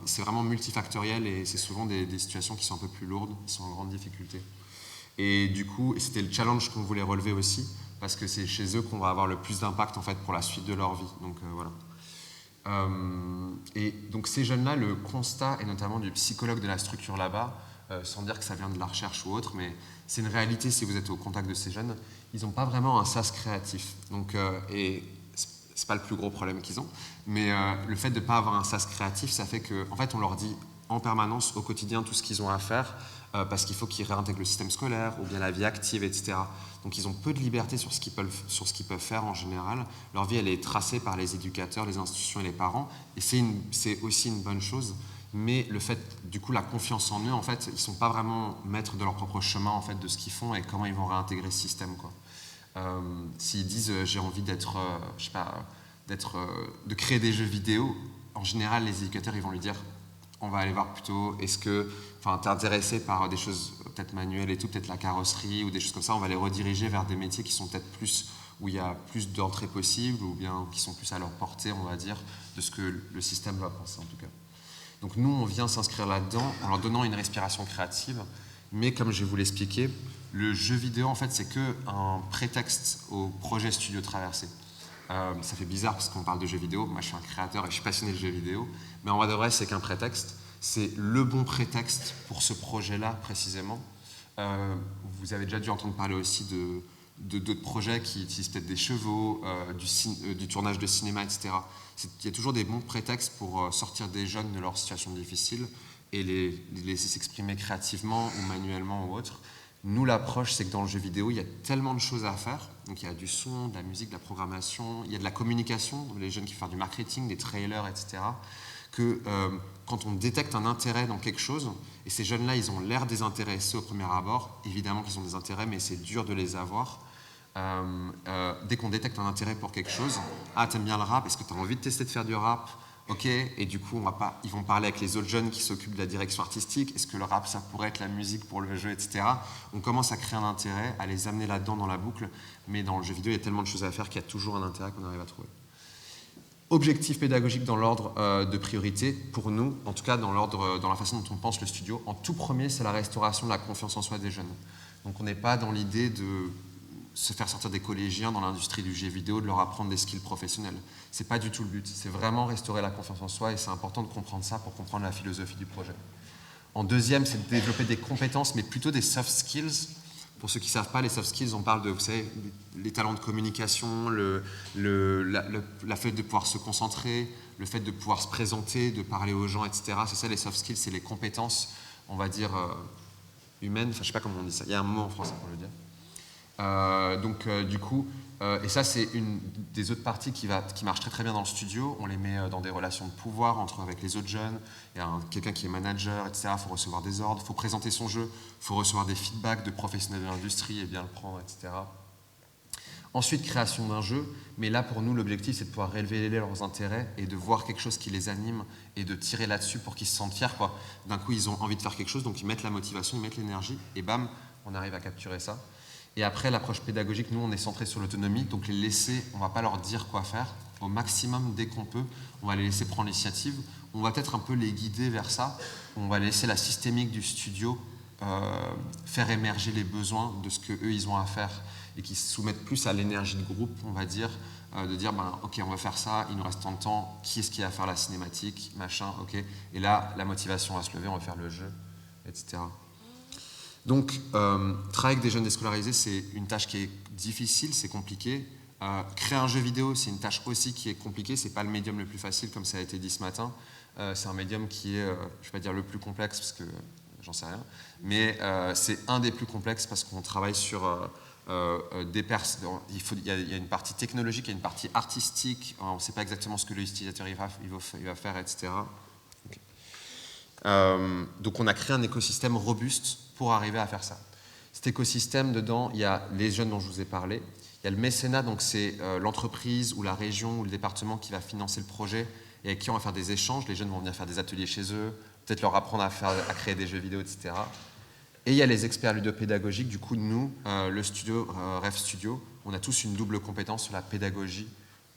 c'est vraiment multifactoriel et c'est souvent des situations qui sont un peu plus lourdes, ils sont en grande difficulté. Et du coup, c'était le challenge qu'on voulait relever aussi, parce que c'est chez eux qu'on va avoir le plus d'impact en fait pour la suite de leur vie. Donc voilà. Et donc ces jeunes-là, le constat, et notamment du psychologue de la structure là-bas, sans dire que ça vient de la recherche ou autre, mais c'est une réalité si vous êtes au contact de ces jeunes, ils n'ont pas vraiment un sas créatif. Donc, et c'est pas le plus gros problème qu'ils ont, mais le fait de ne pas avoir un sas créatif, ça fait qu'en fait, on leur dit en permanence, au quotidien, tout ce qu'ils ont à faire, parce qu'il faut qu'ils réintègrent le système scolaire ou bien la vie active, etc. Donc ils ont peu de liberté sur ce qu'ils peuvent faire en général. Leur vie, elle est tracée par les éducateurs, les institutions et les parents, et c'est aussi une bonne chose. Mais le fait, du coup, la confiance en eux, en fait, ils ne sont pas vraiment maîtres de leur propre chemin, en fait, de ce qu'ils font et comment ils vont réintégrer ce système, quoi. S'ils disent j'ai envie d'être, je sais pas, de créer des jeux vidéo, en général, les éducateurs, ils vont lui dire on va aller voir plutôt, est-ce que, enfin, t'es intéressé par des choses peut-être manuelles et tout, peut-être la carrosserie ou des choses comme ça, on va les rediriger vers des métiers qui sont peut-être plus, où il y a plus d'entrées possibles ou bien qui sont plus à leur portée, on va dire, de ce que le système va penser en tout cas. Donc nous, on vient s'inscrire là-dedans en leur donnant une respiration créative, mais comme je vais vous l'expliquer, le jeu vidéo, en fait, c'est qu'un prétexte au projet Studio Traversée. Ça fait bizarre parce qu'on parle de jeux vidéo. Moi, je suis un créateur et je suis passionné de jeux vidéo. Mais en vrai de vrai, c'est qu'un prétexte. C'est le bon prétexte pour ce projet-là, précisément. Vous avez déjà dû entendre parler aussi d'autres projets qui utilisent peut-être des chevaux, du tournage de cinéma, etc. Il y a toujours des bons prétextes pour sortir des jeunes de leur situation difficile et les laisser s'exprimer créativement ou manuellement ou autre. Nous, l'approche, c'est que dans le jeu vidéo, il y a tellement de choses à faire. Donc, il y a du son, de la musique, de la programmation, il y a de la communication, les jeunes qui font du marketing, des trailers, etc. Que quand on détecte un intérêt dans quelque chose, et ces jeunes-là, ils ont l'air désintéressés au premier abord, évidemment qu'ils ont des intérêts, mais c'est dur de les avoir. Dès qu'on détecte un intérêt pour quelque chose, ah, t'aimes bien le rap, est-ce que t'as envie de tester de faire du rap ? Ok, et du coup, ils vont parler avec les autres jeunes qui s'occupent de la direction artistique. Est-ce que le rap, ça pourrait être la musique pour le jeu, etc. On commence à créer un intérêt, à les amener là-dedans dans la boucle. Mais dans le jeu vidéo, il y a tellement de choses à faire qu'il y a toujours un intérêt qu'on arrive à trouver. Objectif pédagogique dans l'ordre de priorité, pour nous, en tout cas dans la façon dont on pense le studio. En tout premier, c'est la restauration de la confiance en soi des jeunes. Donc on n'est pas dans l'idée de se faire sortir des collégiens dans l'industrie du jeu vidéo, de leur apprendre des skills professionnels. C'est pas du tout le but. C'est vraiment restaurer la confiance en soi et c'est important de comprendre ça pour comprendre la philosophie du projet. En deuxième, c'est de développer des compétences, mais plutôt des soft skills. Pour ceux qui ne savent pas, les soft skills, on parle de, vous savez, les talents de communication, la fait de pouvoir se concentrer, le fait de pouvoir se présenter, de parler aux gens, etc. C'est ça les soft skills, c'est les compétences, on va dire, humaines. Enfin, je ne sais pas comment on dit ça. Il y a un mot en français pour le dire. Du coup, et ça c'est une des autres parties qui marche très très bien dans le studio. On les met dans des relations de pouvoir avec les autres jeunes. Il y a quelqu'un qui est manager, etc. Il faut recevoir des ordres, il faut présenter son jeu, il faut recevoir des feedbacks de professionnels de l'industrie et bien le prendre, etc. Ensuite, création d'un jeu, mais là pour nous l'objectif c'est de pouvoir révéler leurs intérêts et de voir quelque chose qui les anime et de tirer là-dessus pour qu'ils se sentent fiers, quoi. D'un coup ils ont envie de faire quelque chose, donc ils mettent la motivation, ils mettent l'énergie et bam, on arrive à capturer ça. Et après, l'approche pédagogique, nous, on est centré sur l'autonomie. Donc, les laisser, on ne va pas leur dire quoi faire. Au maximum, dès qu'on peut, on va les laisser prendre l'initiative. On va peut-être un peu les guider vers ça. On va laisser la systémique du studio faire émerger les besoins de ce qu'eux, ils ont à faire et qui se soumettent plus à l'énergie de groupe, on va dire, de dire, OK, on va faire ça, il nous reste tant de temps, qui est-ce qui va faire la cinématique, machin, OK. Et là, la motivation va se lever, on va faire le jeu, etc. Donc, travailler avec des jeunes déscolarisés, c'est une tâche qui est difficile, c'est compliqué. Créer un jeu vidéo, c'est une tâche aussi qui est compliquée. C'est pas le médium le plus facile, comme ça a été dit ce matin. C'est un médium qui est, je vais pas dire le plus complexe, parce que j'en sais rien, mais c'est un des plus complexes parce qu'on travaille sur il y a une partie technologique, il y a une partie artistique. On ne sait pas exactement ce que l'utilisateur il va faire, etc. Okay. Donc, on a créé un écosystème robuste pour arriver à faire ça. Cet écosystème, dedans, il y a les jeunes dont je vous ai parlé, Il y a le mécénat, donc c'est l'entreprise ou la région ou le département qui va financer le projet et avec qui on va faire des échanges. Les jeunes vont venir faire des ateliers chez eux, peut-être leur apprendre à créer des jeux vidéo, etc. Et il y a les experts ludopédagogiques. Du coup, nous, le studio, Rêve Studio, on a tous une double compétence sur la pédagogie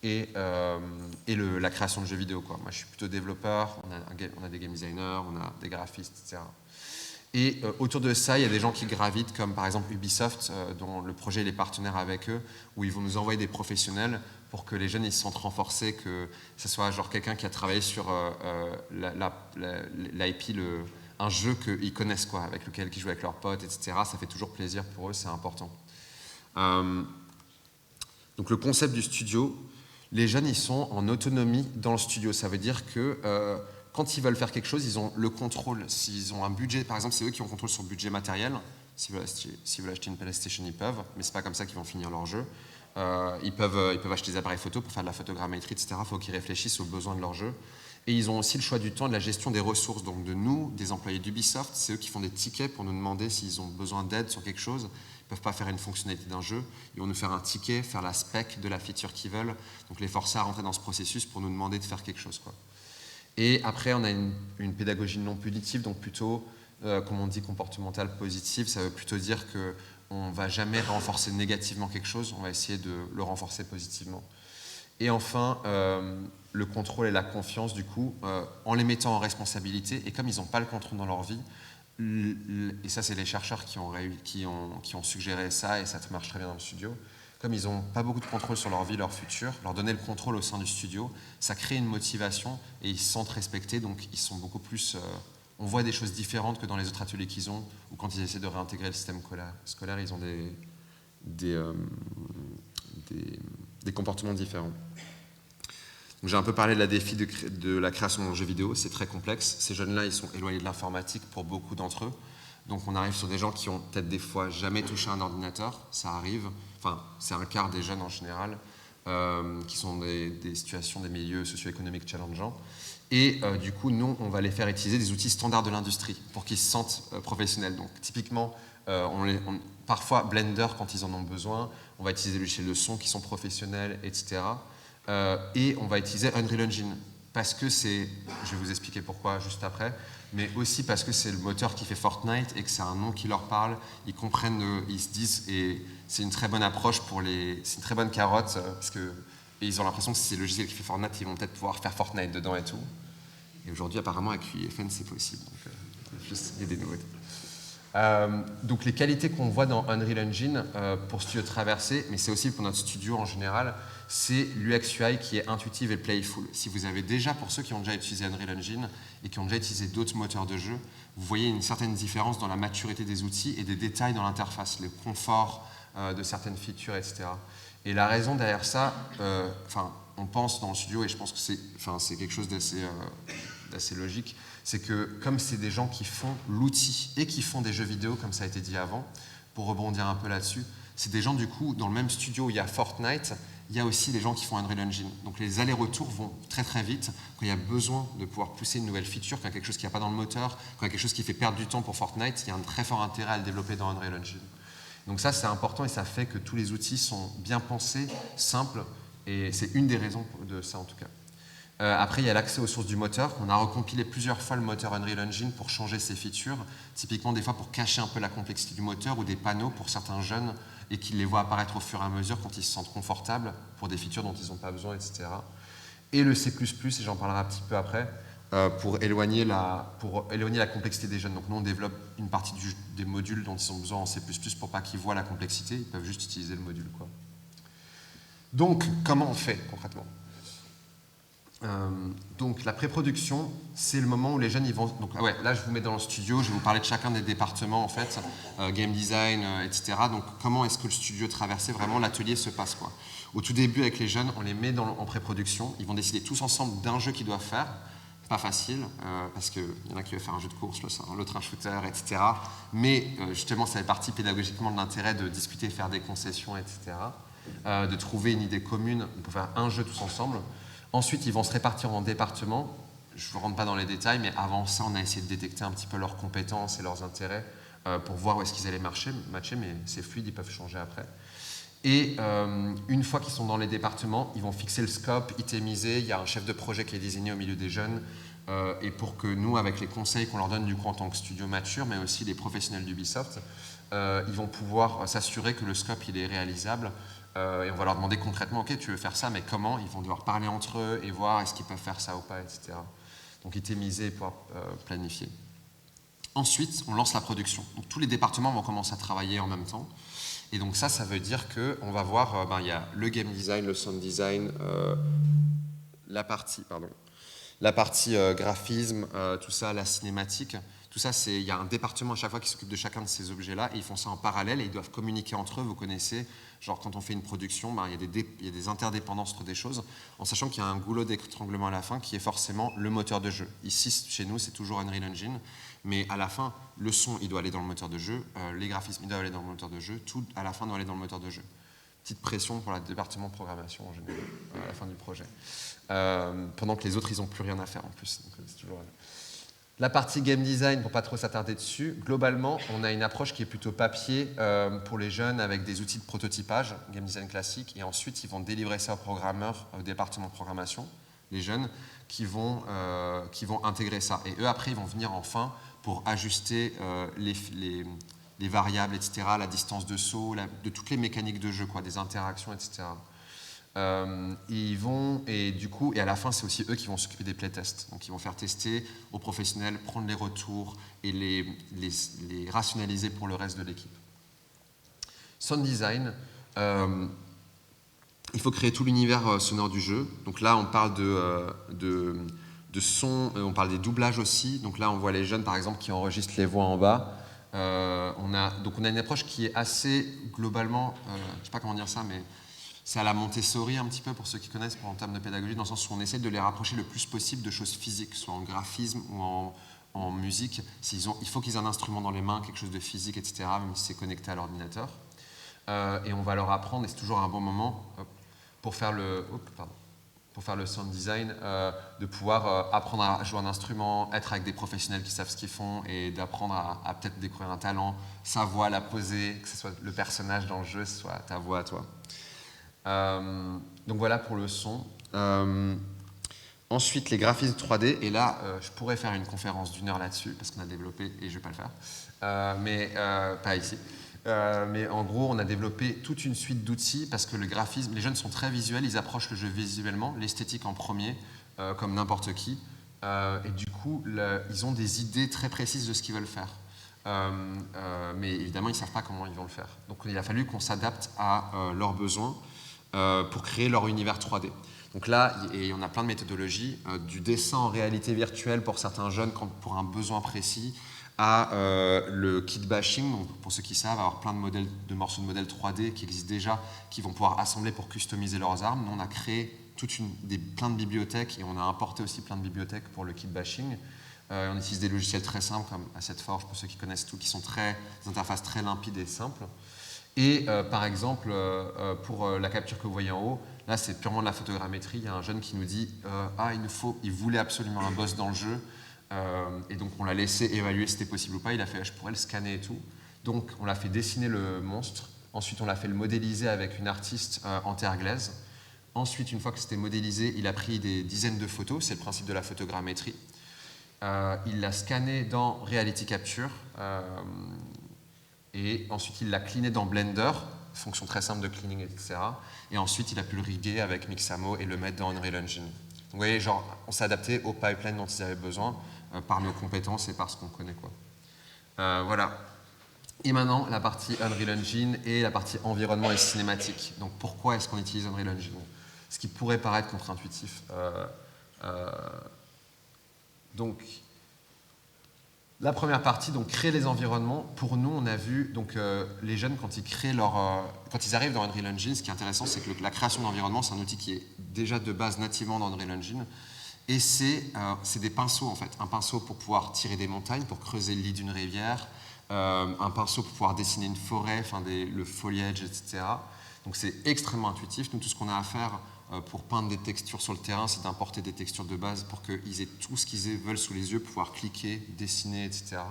et la création de jeux vidéo, quoi. Moi, je suis plutôt développeur, on a des game designers, on a des graphistes, etc. Et autour de ça, il y a des gens qui gravitent, comme par exemple Ubisoft, dont le projet est partenaire avec eux, où ils vont nous envoyer des professionnels pour que les jeunes ils se sentent renforcés, que ce soit genre quelqu'un qui a travaillé sur l'IP, un jeu qu'ils connaissent, quoi, avec lequel ils jouent avec leurs potes, etc. Ça fait toujours plaisir pour eux, c'est important. Donc le concept du studio, les jeunes ils sont en autonomie dans le studio. Ça veut dire que quand ils veulent faire quelque chose, ils ont le contrôle. S'ils ont un budget, par exemple, c'est eux qui ont le contrôle sur le budget matériel. S'ils veulent acheter une PlayStation, ils peuvent, mais c'est pas comme ça qu'ils vont finir leur jeu. Ils peuvent acheter des appareils photo pour faire de la photogrammétrie, etc. Il faut qu'ils réfléchissent aux besoins de leur jeu. Et ils ont aussi le choix du temps et de la gestion des ressources. Donc de nous, des employés d'Ubisoft, c'est eux qui font des tickets pour nous demander s'ils ont besoin d'aide sur quelque chose. Ils ne peuvent pas faire une fonctionnalité d'un jeu. Ils vont nous faire un ticket, faire la spec de la feature qu'ils veulent. Donc les forcer à rentrer dans ce processus pour nous demander de faire quelque chose, quoi. Et après, on a une pédagogie non punitive, donc plutôt, comme on dit, comportementale positive. Ça veut plutôt dire qu'on ne va jamais renforcer négativement quelque chose, on va essayer de le renforcer positivement. Et enfin, le contrôle et la confiance, du coup, en les mettant en responsabilité, et comme ils n'ont pas le contrôle dans leur vie, et ça c'est les chercheurs qui ont suggéré ça, et ça marche très bien dans le studio, comme ils n'ont pas beaucoup de contrôle sur leur vie, leur futur, leur donner le contrôle au sein du studio, ça crée une motivation et ils se sentent respectés, donc ils sont beaucoup plus... on voit des choses différentes que dans les autres ateliers qu'ils ont, ou quand ils essaient de réintégrer le système scolaire, ils ont des comportements différents. J'ai un peu parlé de la défi de la création d'un jeu vidéo, c'est très complexe. Ces jeunes-là, ils sont éloignés de l'informatique pour beaucoup d'entre eux. Donc on arrive sur des gens qui ont peut-être des fois jamais touché un ordinateur, ça arrive, enfin c'est un quart des jeunes en général, qui sont des situations, des milieux socio-économiques challengeants. Et du coup, nous, on va les faire utiliser des outils standards de l'industrie pour qu'ils se sentent professionnels. Donc typiquement, parfois Blender quand ils en ont besoin, on va utiliser des logiciels de son qui sont professionnels, etc. Et on va utiliser Unreal Engine parce que c'est, je vais vous expliquer pourquoi juste après, mais aussi parce que c'est le moteur qui fait Fortnite et que c'est un nom qui leur parle, ils comprennent, ils se disent, et c'est une très bonne approche c'est une très bonne carotte, parce que et ils ont l'impression que c'est le logiciel qui fait Fortnite, ils vont peut-être pouvoir faire Fortnite dedans et tout. Et aujourd'hui, apparemment, avec UEFN, c'est possible, donc il y a des nouveautés. Donc les qualités qu'on voit dans Unreal Engine pour Studio Traversée, mais c'est aussi pour notre studio en général, c'est l'UX UI qui est intuitive et playful. Si vous avez déjà, pour ceux qui ont déjà utilisé Unreal Engine et qui ont déjà utilisé d'autres moteurs de jeu, vous voyez une certaine différence dans la maturité des outils et des détails dans l'interface, le confort de certaines features, etc. Et la raison derrière ça, on pense dans le studio, et je pense que c'est quelque chose d'assez logique, c'est que comme c'est des gens qui font l'outil et qui font des jeux vidéo, comme ça a été dit avant, pour rebondir un peu là-dessus, c'est des gens du coup, dans le même studio où il y a Fortnite, il y a aussi des gens qui font Unreal Engine. Donc les allers-retours vont très très vite quand il y a besoin de pouvoir pousser une nouvelle feature, quand il y a quelque chose qui n'y a pas dans le moteur, quand il y a quelque chose qui fait perdre du temps pour Fortnite, il y a un très fort intérêt à le développer dans Unreal Engine. Donc ça c'est important et ça fait que tous les outils sont bien pensés, simples, et c'est une des raisons de ça en tout cas. Après, il y a l'accès aux sources du moteur. On a recompilé plusieurs fois le moteur Unreal Engine pour changer ses features, typiquement des fois pour cacher un peu la complexité du moteur ou des panneaux pour certains jeunes et qu'ils les voient apparaître au fur et à mesure quand ils se sentent confortables pour des features dont ils n'ont pas besoin, etc. Et le C++, et j'en parlerai un petit peu après, pour éloigner la complexité des jeunes. Donc nous, on développe une partie des modules dont ils ont besoin en C++ pour pas qu'ils voient la complexité, ils peuvent juste utiliser le module, quoi. Donc, comment on fait concrètement ? Donc la pré-production, c'est le moment où les jeunes ils vont... Donc là je vous mets dans le studio, je vais vous parler de chacun des départements en fait, game design, etc. Donc comment est-ce que le studio Traversée, vraiment l'atelier se passe, quoi. Au tout début avec les jeunes, on les met en pré-production, ils vont décider tous ensemble d'un jeu qu'ils doivent faire, pas facile, parce qu'il y en a qui veulent faire un jeu de course, l'autre un shooter, etc. Mais justement ça fait partie pédagogiquement de l'intérêt de discuter, faire des concessions, etc. De trouver une idée commune pour faire un jeu tous ensemble. Ensuite, ils vont se répartir en départements. Je ne rentre pas dans les détails, mais avant ça, on a essayé de détecter un petit peu leurs compétences et leurs intérêts pour voir où est-ce qu'ils allaient matcher, mais c'est fluide, ils peuvent changer après. Et une fois qu'ils sont dans les départements, ils vont fixer le scope, itemiser. Il y a un chef de projet qui est désigné au milieu des jeunes. Et pour que nous, avec les conseils qu'on leur donne du coup en tant que studio mature, mais aussi les professionnels d'Ubisoft, ils vont pouvoir s'assurer que le scope il est réalisable. Et on va leur demander concrètement, ok, tu veux faire ça, mais comment? Ils vont devoir parler entre eux et voir est-ce qu'ils peuvent faire ça ou pas, etc. Donc itemiser et pouvoir planifier. Ensuite, on lance la production. Donc tous les départements vont commencer à travailler en même temps. Et donc ça veut dire qu'on va voir, il y a le game design, le sound design, la partie graphisme, tout ça, la cinématique. Tout ça, il y a un département à chaque fois qui s'occupe de chacun de ces objets-là et ils font ça en parallèle et ils doivent communiquer entre eux. Vous connaissez, genre quand on fait une production, il y a des interdépendances entre des choses, en sachant qu'il y a un goulot d'étranglement à la fin qui est forcément le moteur de jeu. Ici, chez nous, c'est toujours Unreal Engine, mais à la fin, le son, il doit aller dans le moteur de jeu, les graphismes, ils doivent aller dans le moteur de jeu, tout à la fin doit aller dans le moteur de jeu. Petite pression pour le département de programmation en général, à la fin du projet. Pendant que les autres, ils n'ont plus rien à faire en plus. Donc, c'est toujours... La partie game design, pour pas trop s'attarder dessus, globalement, on a une approche qui est plutôt papier pour les jeunes avec des outils de prototypage, game design classique, et ensuite ils vont délivrer ça aux programmeurs, au département de programmation, les jeunes, qui vont intégrer ça. Et eux, après, ils vont venir en fin pour ajuster les variables, etc., la distance de saut, de toutes les mécaniques de jeu, des interactions, etc. Et à la fin, c'est aussi eux qui vont s'occuper des playtests. Donc, ils vont faire tester aux professionnels, prendre les retours et les rationaliser pour le reste de l'équipe. Sound design, il faut créer tout l'univers sonore du jeu. Donc là, on parle de son, on parle des doublages aussi. Donc là, on voit les jeunes, par exemple, qui enregistrent les voix en bas. On a une approche qui est assez globalement, je ne sais pas comment dire ça, mais c'est à la Montessori un petit peu pour ceux qui connaissent en termes de pédagogie, dans le sens où on essaie de les rapprocher le plus possible de choses physiques, soit en graphisme ou en musique. Il faut qu'ils aient un instrument dans les mains, quelque chose de physique, etc., même si c'est connecté à l'ordinateur. Et on va leur apprendre, et c'est toujours un bon moment pour faire le sound design, de pouvoir apprendre à jouer un instrument, être avec des professionnels qui savent ce qu'ils font et d'apprendre à peut-être découvrir un talent, sa voix, la poser, que ce soit le personnage dans le jeu, que ce soit ta voix à toi. Donc voilà pour le son. Ensuite, les graphismes 3D, et là, je pourrais faire une conférence d'1 heure là-dessus, parce qu'on a développé, et je ne vais pas le faire, mais pas ici. Mais en gros, on a développé toute une suite d'outils, parce que le graphisme, les jeunes sont très visuels, ils approchent le jeu visuellement, l'esthétique en premier, comme n'importe qui, et du coup, ils ont des idées très précises de ce qu'ils veulent faire. Mais évidemment, ils ne savent pas comment ils vont le faire. Donc il a fallu qu'on s'adapte à leurs besoins, pour créer leur univers 3D. Donc là, on a plein de méthodologies, du dessin en réalité virtuelle pour certains jeunes pour un besoin précis, à le kit bashing, donc pour ceux qui savent, avoir plein de morceaux de modèles 3D qui existent déjà, qui vont pouvoir assembler pour customiser leurs armes. Nous, on a créé plein de bibliothèques et on a importé aussi plein de bibliothèques pour le kit bashing. On utilise des logiciels très simples comme Asset Forge, pour ceux qui connaissent tout, qui sont des interfaces très limpides et simples. Et par exemple, pour la capture que vous voyez en haut, là c'est purement de la photogrammétrie. Il y a un jeune qui nous dit il voulait absolument un boss dans le jeu, et donc on l'a laissé évaluer si c'était possible ou pas. Il a fait je pourrais le scanner et tout. Donc on l'a fait dessiner le monstre. Ensuite on l'a fait le modéliser avec une artiste en terre glaise. Ensuite, une fois que c'était modélisé, il a pris des dizaines de photos. C'est le principe de la photogrammétrie. Il l'a scanné dans Reality Capture. Et ensuite, il l'a cleané dans Blender, fonction très simple de cleaning, etc. Et ensuite, il a pu le riguer avec Mixamo et le mettre dans Unreal Engine. Donc, vous voyez, on s'est adapté au pipeline dont ils avaient besoin par nos compétences et par ce qu'on connaît. Voilà. Et maintenant, la partie Unreal Engine et la partie environnement et cinématique. Donc, pourquoi est-ce qu'on utilise Unreal Engine? Ce qui pourrait paraître contre-intuitif. Donc, la première partie, donc créer les environnements. Pour nous, on a vu les jeunes quand ils arrivent dans Unreal Engine, ce qui est intéressant, c'est que la création d'environnement, c'est un outil qui est déjà de base nativement dans Unreal Engine, et c'est des pinceaux en fait, un pinceau pour pouvoir tirer des montagnes, pour creuser le lit d'une rivière, un pinceau pour pouvoir dessiner une forêt, le foliage, etc. Donc c'est extrêmement intuitif. Nous, tout ce qu'on a à faire pour peindre des textures sur le terrain, c'est d'importer des textures de base pour qu'ils aient tout ce qu'ils veulent sous les yeux, pouvoir cliquer, dessiner, etc.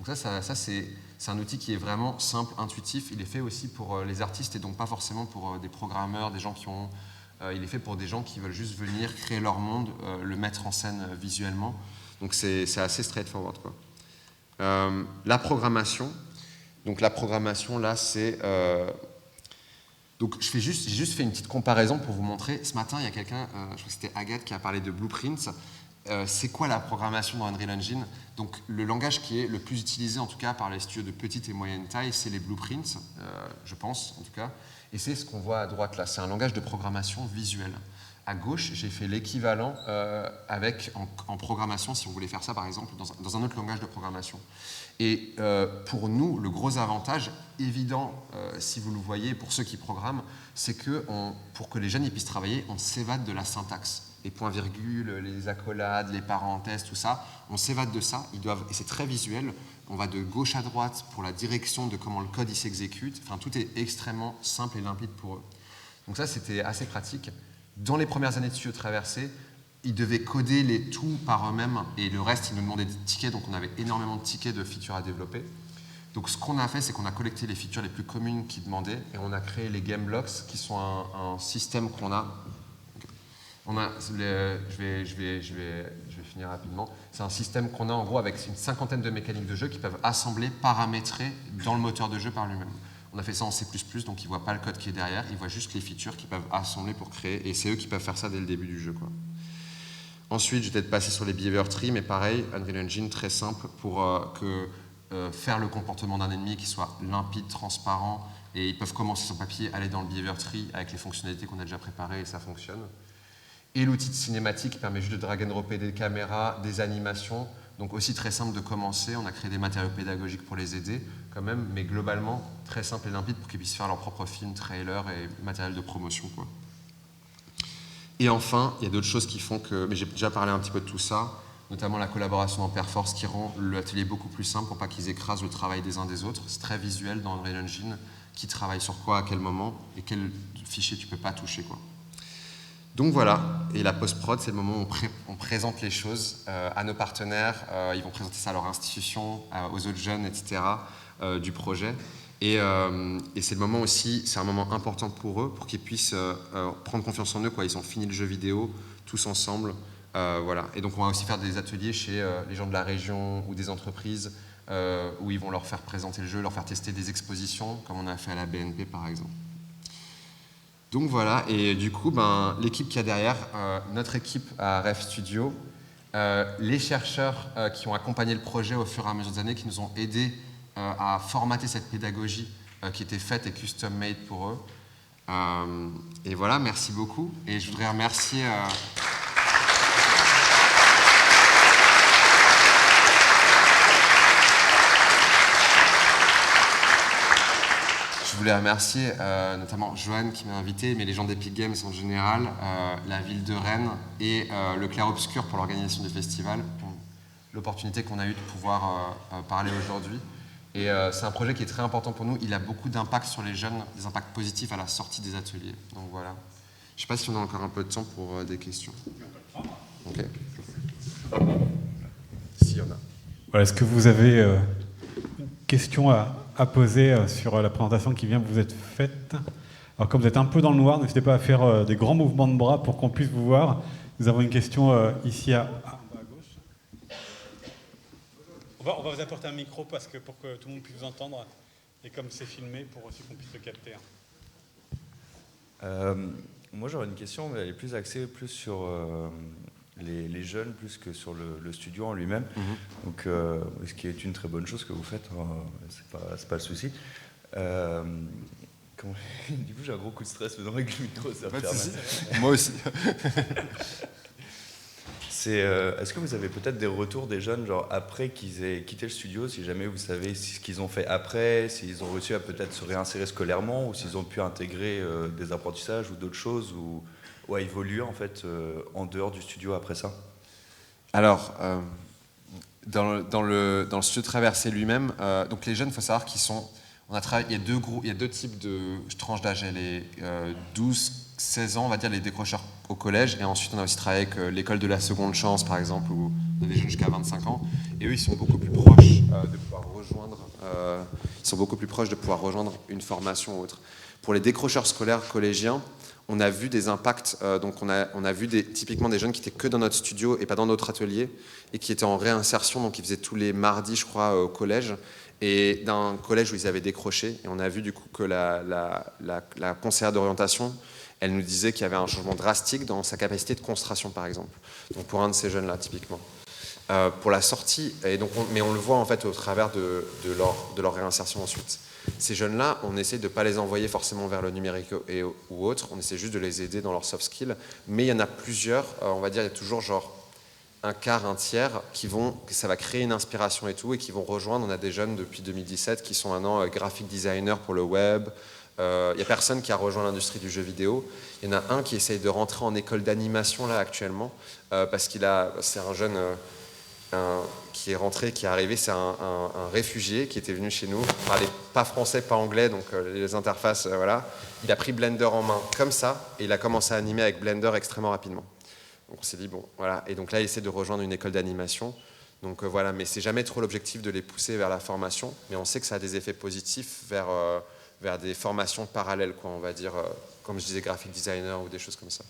Donc ça c'est un outil qui est vraiment simple, intuitif. Il est fait aussi pour les artistes et donc pas forcément pour des programmeurs, des gens qui ont... il est fait pour des gens qui veulent juste venir créer leur monde, le mettre en scène visuellement. Donc c'est assez straightforward, quoi. La programmation. Donc la programmation, là, c'est... Donc j'ai juste fait une petite comparaison pour vous montrer. Ce matin, il y a quelqu'un, je crois que c'était Agathe, qui a parlé de blueprints. C'est quoi la programmation dans Unreal Engine? Donc le langage qui est le plus utilisé, en tout cas par les studios de petite et moyenne taille, c'est les blueprints, je pense, en tout cas. Et c'est ce qu'on voit à droite là. C'est un langage de programmation visuelle. À gauche, j'ai fait l'équivalent en programmation, si on voulait faire ça par exemple, dans un autre langage de programmation. Et pour nous, le gros avantage évident, si vous le voyez, pour ceux qui programment, c'est que pour que les jeunes puissent travailler, on s'évade de la syntaxe. Les points-virgules, les accolades, les parenthèses, tout ça, on s'évade de ça. Et c'est très visuel. On va de gauche à droite pour la direction de comment le code il s'exécute. Enfin, tout est extrêmement simple et limpide pour eux. Donc ça, c'était assez pratique. Dans les premières années de Studio Traversée, ils devaient coder les tout par eux-mêmes et le reste, ils nous demandaient des tickets, donc on avait énormément de tickets de features à développer. Donc ce qu'on a fait, c'est qu'on a collecté les features les plus communes qu'ils demandaient et on a créé les game blocks qui sont un système qu'on a. Je vais finir rapidement. C'est un système qu'on a en gros avec une cinquantaine de mécaniques de jeu qui peuvent assembler, paramétrer dans le moteur de jeu par lui-même. On a fait ça en C++, donc ils ne voient pas le code qui est derrière, ils voient juste les features qu'ils peuvent assembler pour créer, et c'est eux qui peuvent faire ça dès le début du jeu, quoi. Ensuite, je vais peut-être passer sur les behavior trees, mais pareil, Unreal Engine, très simple pour faire le comportement d'un ennemi qui soit limpide, transparent, et ils peuvent commencer sur papier, aller dans le behavior tree avec les fonctionnalités qu'on a déjà préparées, et ça fonctionne. Et l'outil de cinématique permet juste de drag and dropper des caméras, des animations. Donc aussi très simple de commencer. On a créé des matériaux pédagogiques pour les aider quand même, mais globalement très simple et limpide pour qu'ils puissent faire leur propre film, trailer et matériel de promotion, quoi. Et enfin, il y a d'autres choses qui font que... Mais j'ai déjà parlé un petit peu de tout ça, notamment la collaboration en Perforce qui rend l'atelier beaucoup plus simple pour pas qu'ils écrasent le travail des uns des autres. C'est très visuel dans Unreal Engine, qui travaille sur quoi, à quel moment, et quel fichier tu peux pas toucher, quoi. Donc voilà, et la post-prod, c'est le moment où on présente les choses à nos partenaires, ils vont présenter ça à leur institution, aux autres jeunes, etc., du projet. Et c'est le moment aussi, c'est un moment important pour eux, pour qu'ils puissent prendre confiance en eux, quoi. Ils ont fini le jeu vidéo, tous ensemble, voilà. Et donc on va aussi faire des ateliers chez les gens de la région ou des entreprises, où ils vont leur faire présenter le jeu, leur faire tester des expositions, comme on a fait à la BNP par exemple. Donc voilà, et du coup, l'équipe qu'il y a derrière, notre équipe à Rêve Studio, les chercheurs qui ont accompagné le projet au fur et à mesure des années, qui nous ont aidés à formater cette pédagogie qui était faite et custom-made pour eux. Et voilà, merci beaucoup. Et je voudrais remercier... Je voulais remercier notamment Joanne qui m'a invité, mais les gens d'Epic Games en général, la ville de Rennes et le Clair Obscur pour l'organisation du festival, l'opportunité qu'on a eue de pouvoir parler aujourd'hui. Et c'est un projet qui est très important pour nous. Il a beaucoup d'impact sur les jeunes, des impacts positifs à la sortie des ateliers. Donc voilà. Je ne sais pas si on a encore un peu de temps pour des questions. Ok. S'il y en a. Voilà, est-ce que vous avez une question à poser sur la présentation qui vient de vous être faite? Alors comme vous êtes un peu dans le noir, n'hésitez pas à faire des grands mouvements de bras pour qu'on puisse vous voir. Nous avons une question ici à gauche. On va vous apporter un micro pour que tout le monde puisse vous entendre et comme c'est filmé pour aussi qu'on puisse le capter. Moi j'aurais une question, mais elle est plus axée sur les jeunes plus que sur le studio en lui-même. Donc, ce qui est une très bonne chose que vous faites, c'est pas le souci. Du coup j'ai un gros coup de stress maintenant avec le micro, ça va faire mal. Moi aussi. Est-ce que vous avez peut-être des retours des jeunes, genre après qu'ils aient quitté le studio, si jamais vous savez ce qu'ils ont fait après, s'ils ont réussi à peut-être se réinsérer scolairement, ou s'ils ont pu intégrer des apprentissages ou d'autres choses, ou à évoluer en fait en dehors du studio après ça? Alors, dans le studio Traversée lui-même, donc les jeunes, il faut savoir qu'ils sont... il y a deux types de tranches d'âge. Il y a les 12-16 ans, on va dire, les décrocheurs au collège, et ensuite on a aussi travaillé avec l'école de la seconde chance, par exemple, ou On a des jeunes jusqu'à 25 ans. Et eux, ils sont beaucoup plus proches de pouvoir rejoindre. Ils sont beaucoup plus proches de pouvoir rejoindre une formation ou autre. Pour les décrocheurs scolaires collégiens, on a vu des impacts. Donc on a vu typiquement des jeunes qui étaient que dans notre studio et pas dans notre atelier et qui étaient en réinsertion. Donc ils faisaient tous les mardis, je crois, au collège. Et d'un collège où ils avaient décroché. Et on a vu du coup que la conseillère d'orientation, elle nous disait qu'il y avait un changement drastique dans sa capacité de concentration, par exemple. Donc pour un de ces jeunes-là, typiquement. Pour la sortie, et donc mais on le voit en fait au travers de leur réinsertion ensuite. Ces jeunes-là, on essaie de ne pas les envoyer forcément vers le numérique ou autre, on essaie juste de les aider dans leurs soft skills. Mais il y en a plusieurs, on va dire, il y a toujours genre un quart, un tiers, ça va créer une inspiration et tout, et qui vont rejoindre. On a des jeunes depuis 2017 qui sont maintenant graphic designer pour le web. Il n'y a personne qui a rejoint l'industrie du jeu vidéo. Il y en a un qui essaye de rentrer en école d'animation là actuellement, parce c'est un jeune qui est rentré, qui est arrivé, c'est un réfugié qui était venu chez nous, parlait pas français, pas anglais, donc les interfaces, voilà. Il a pris Blender en main comme ça, et il a commencé à animer avec Blender extrêmement rapidement. Donc on s'est dit, bon, voilà. Et donc là, il essaie de rejoindre une école d'animation. Donc voilà, mais c'est jamais trop l'objectif de les pousser vers la formation, mais on sait que ça a des effets positifs vers des formations parallèles, quoi, on va dire, comme je disais, graphic designer ou des choses comme ça.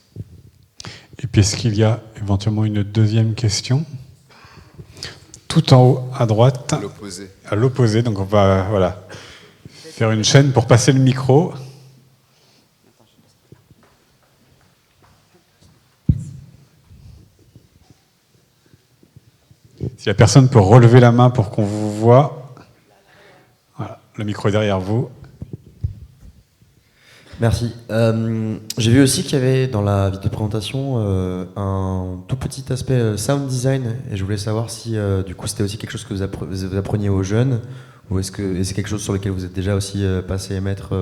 Et puis est-ce qu'il y a éventuellement une deuxième question ? Tout en haut à droite. À l'opposé. Donc on va faire une chaîne pour passer le micro. Si la personne peut relever la main pour qu'on vous voit. Voilà, le micro est derrière vous. Merci. J'ai vu aussi qu'il y avait dans la vidéo de présentation un tout petit aspect sound design, et je voulais savoir si du coup c'était aussi quelque chose que vous appreniez aux jeunes, ou est-ce que c'est quelque chose sur lequel vous êtes déjà aussi passé maître,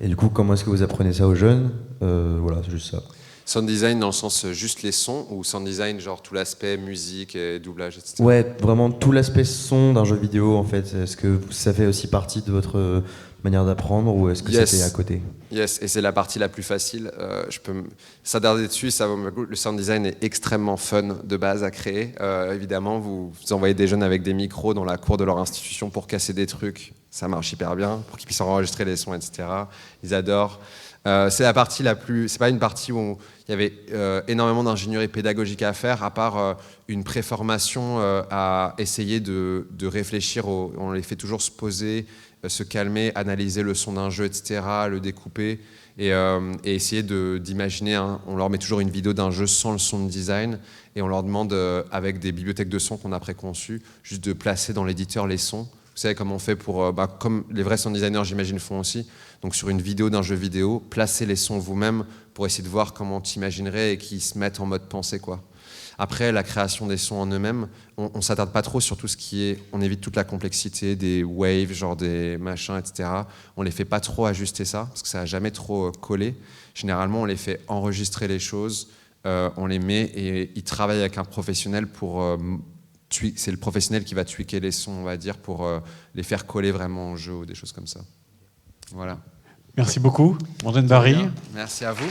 et du coup comment est-ce que vous apprenez ça aux jeunes? Voilà, c'est juste ça. Sound design dans le sens juste les sons, ou sound design genre tout l'aspect musique et doublage, etc. Ouais, vraiment tout l'aspect son d'un jeu vidéo en fait. Est-ce que ça fait aussi partie de votre manière d'apprendre, ou est-ce que c'était à côté? Yes, et c'est la partie la plus facile. Je peux s'attarder dessus. Le sound design est extrêmement fun de base à créer. Évidemment, vous envoyez des jeunes avec des micros dans la cour de leur institution pour casser des trucs. Ça marche hyper bien, pour qu'ils puissent enregistrer les sons, etc. Ils adorent. C'est la partie la plus. C'est pas une partie où il y avait énormément d'ingénierie pédagogique à faire, à part une préformation à essayer de réfléchir. On les fait toujours se poser, se calmer, analyser le son d'un jeu, etc., le découper et essayer d'imaginer. On leur met toujours une vidéo d'un jeu sans le sound design et on leur demande, avec des bibliothèques de sons qu'on a préconçues, juste de placer dans l'éditeur les sons. Vous savez comment on fait comme les vrais sound designers, j'imagine, font aussi. Donc sur une vidéo d'un jeu vidéo, placez les sons vous-même pour essayer de voir comment tu imaginerais et qu'ils se mettent en mode pensée, quoi. Après, la création des sons en eux-mêmes, on s'attarde pas trop sur tout ce qui est... On évite toute la complexité des waves, genre des machins, etc. On les fait pas trop ajuster ça, parce que ça n'a jamais trop collé. Généralement, on les fait enregistrer les choses, on les met et ils travaillent avec un professionnel pour... c'est le professionnel qui va tweaker les sons, on va dire, pour les faire coller vraiment au jeu ou des choses comme ça. Voilà. Merci beaucoup, Brandon Barry. Merci à vous.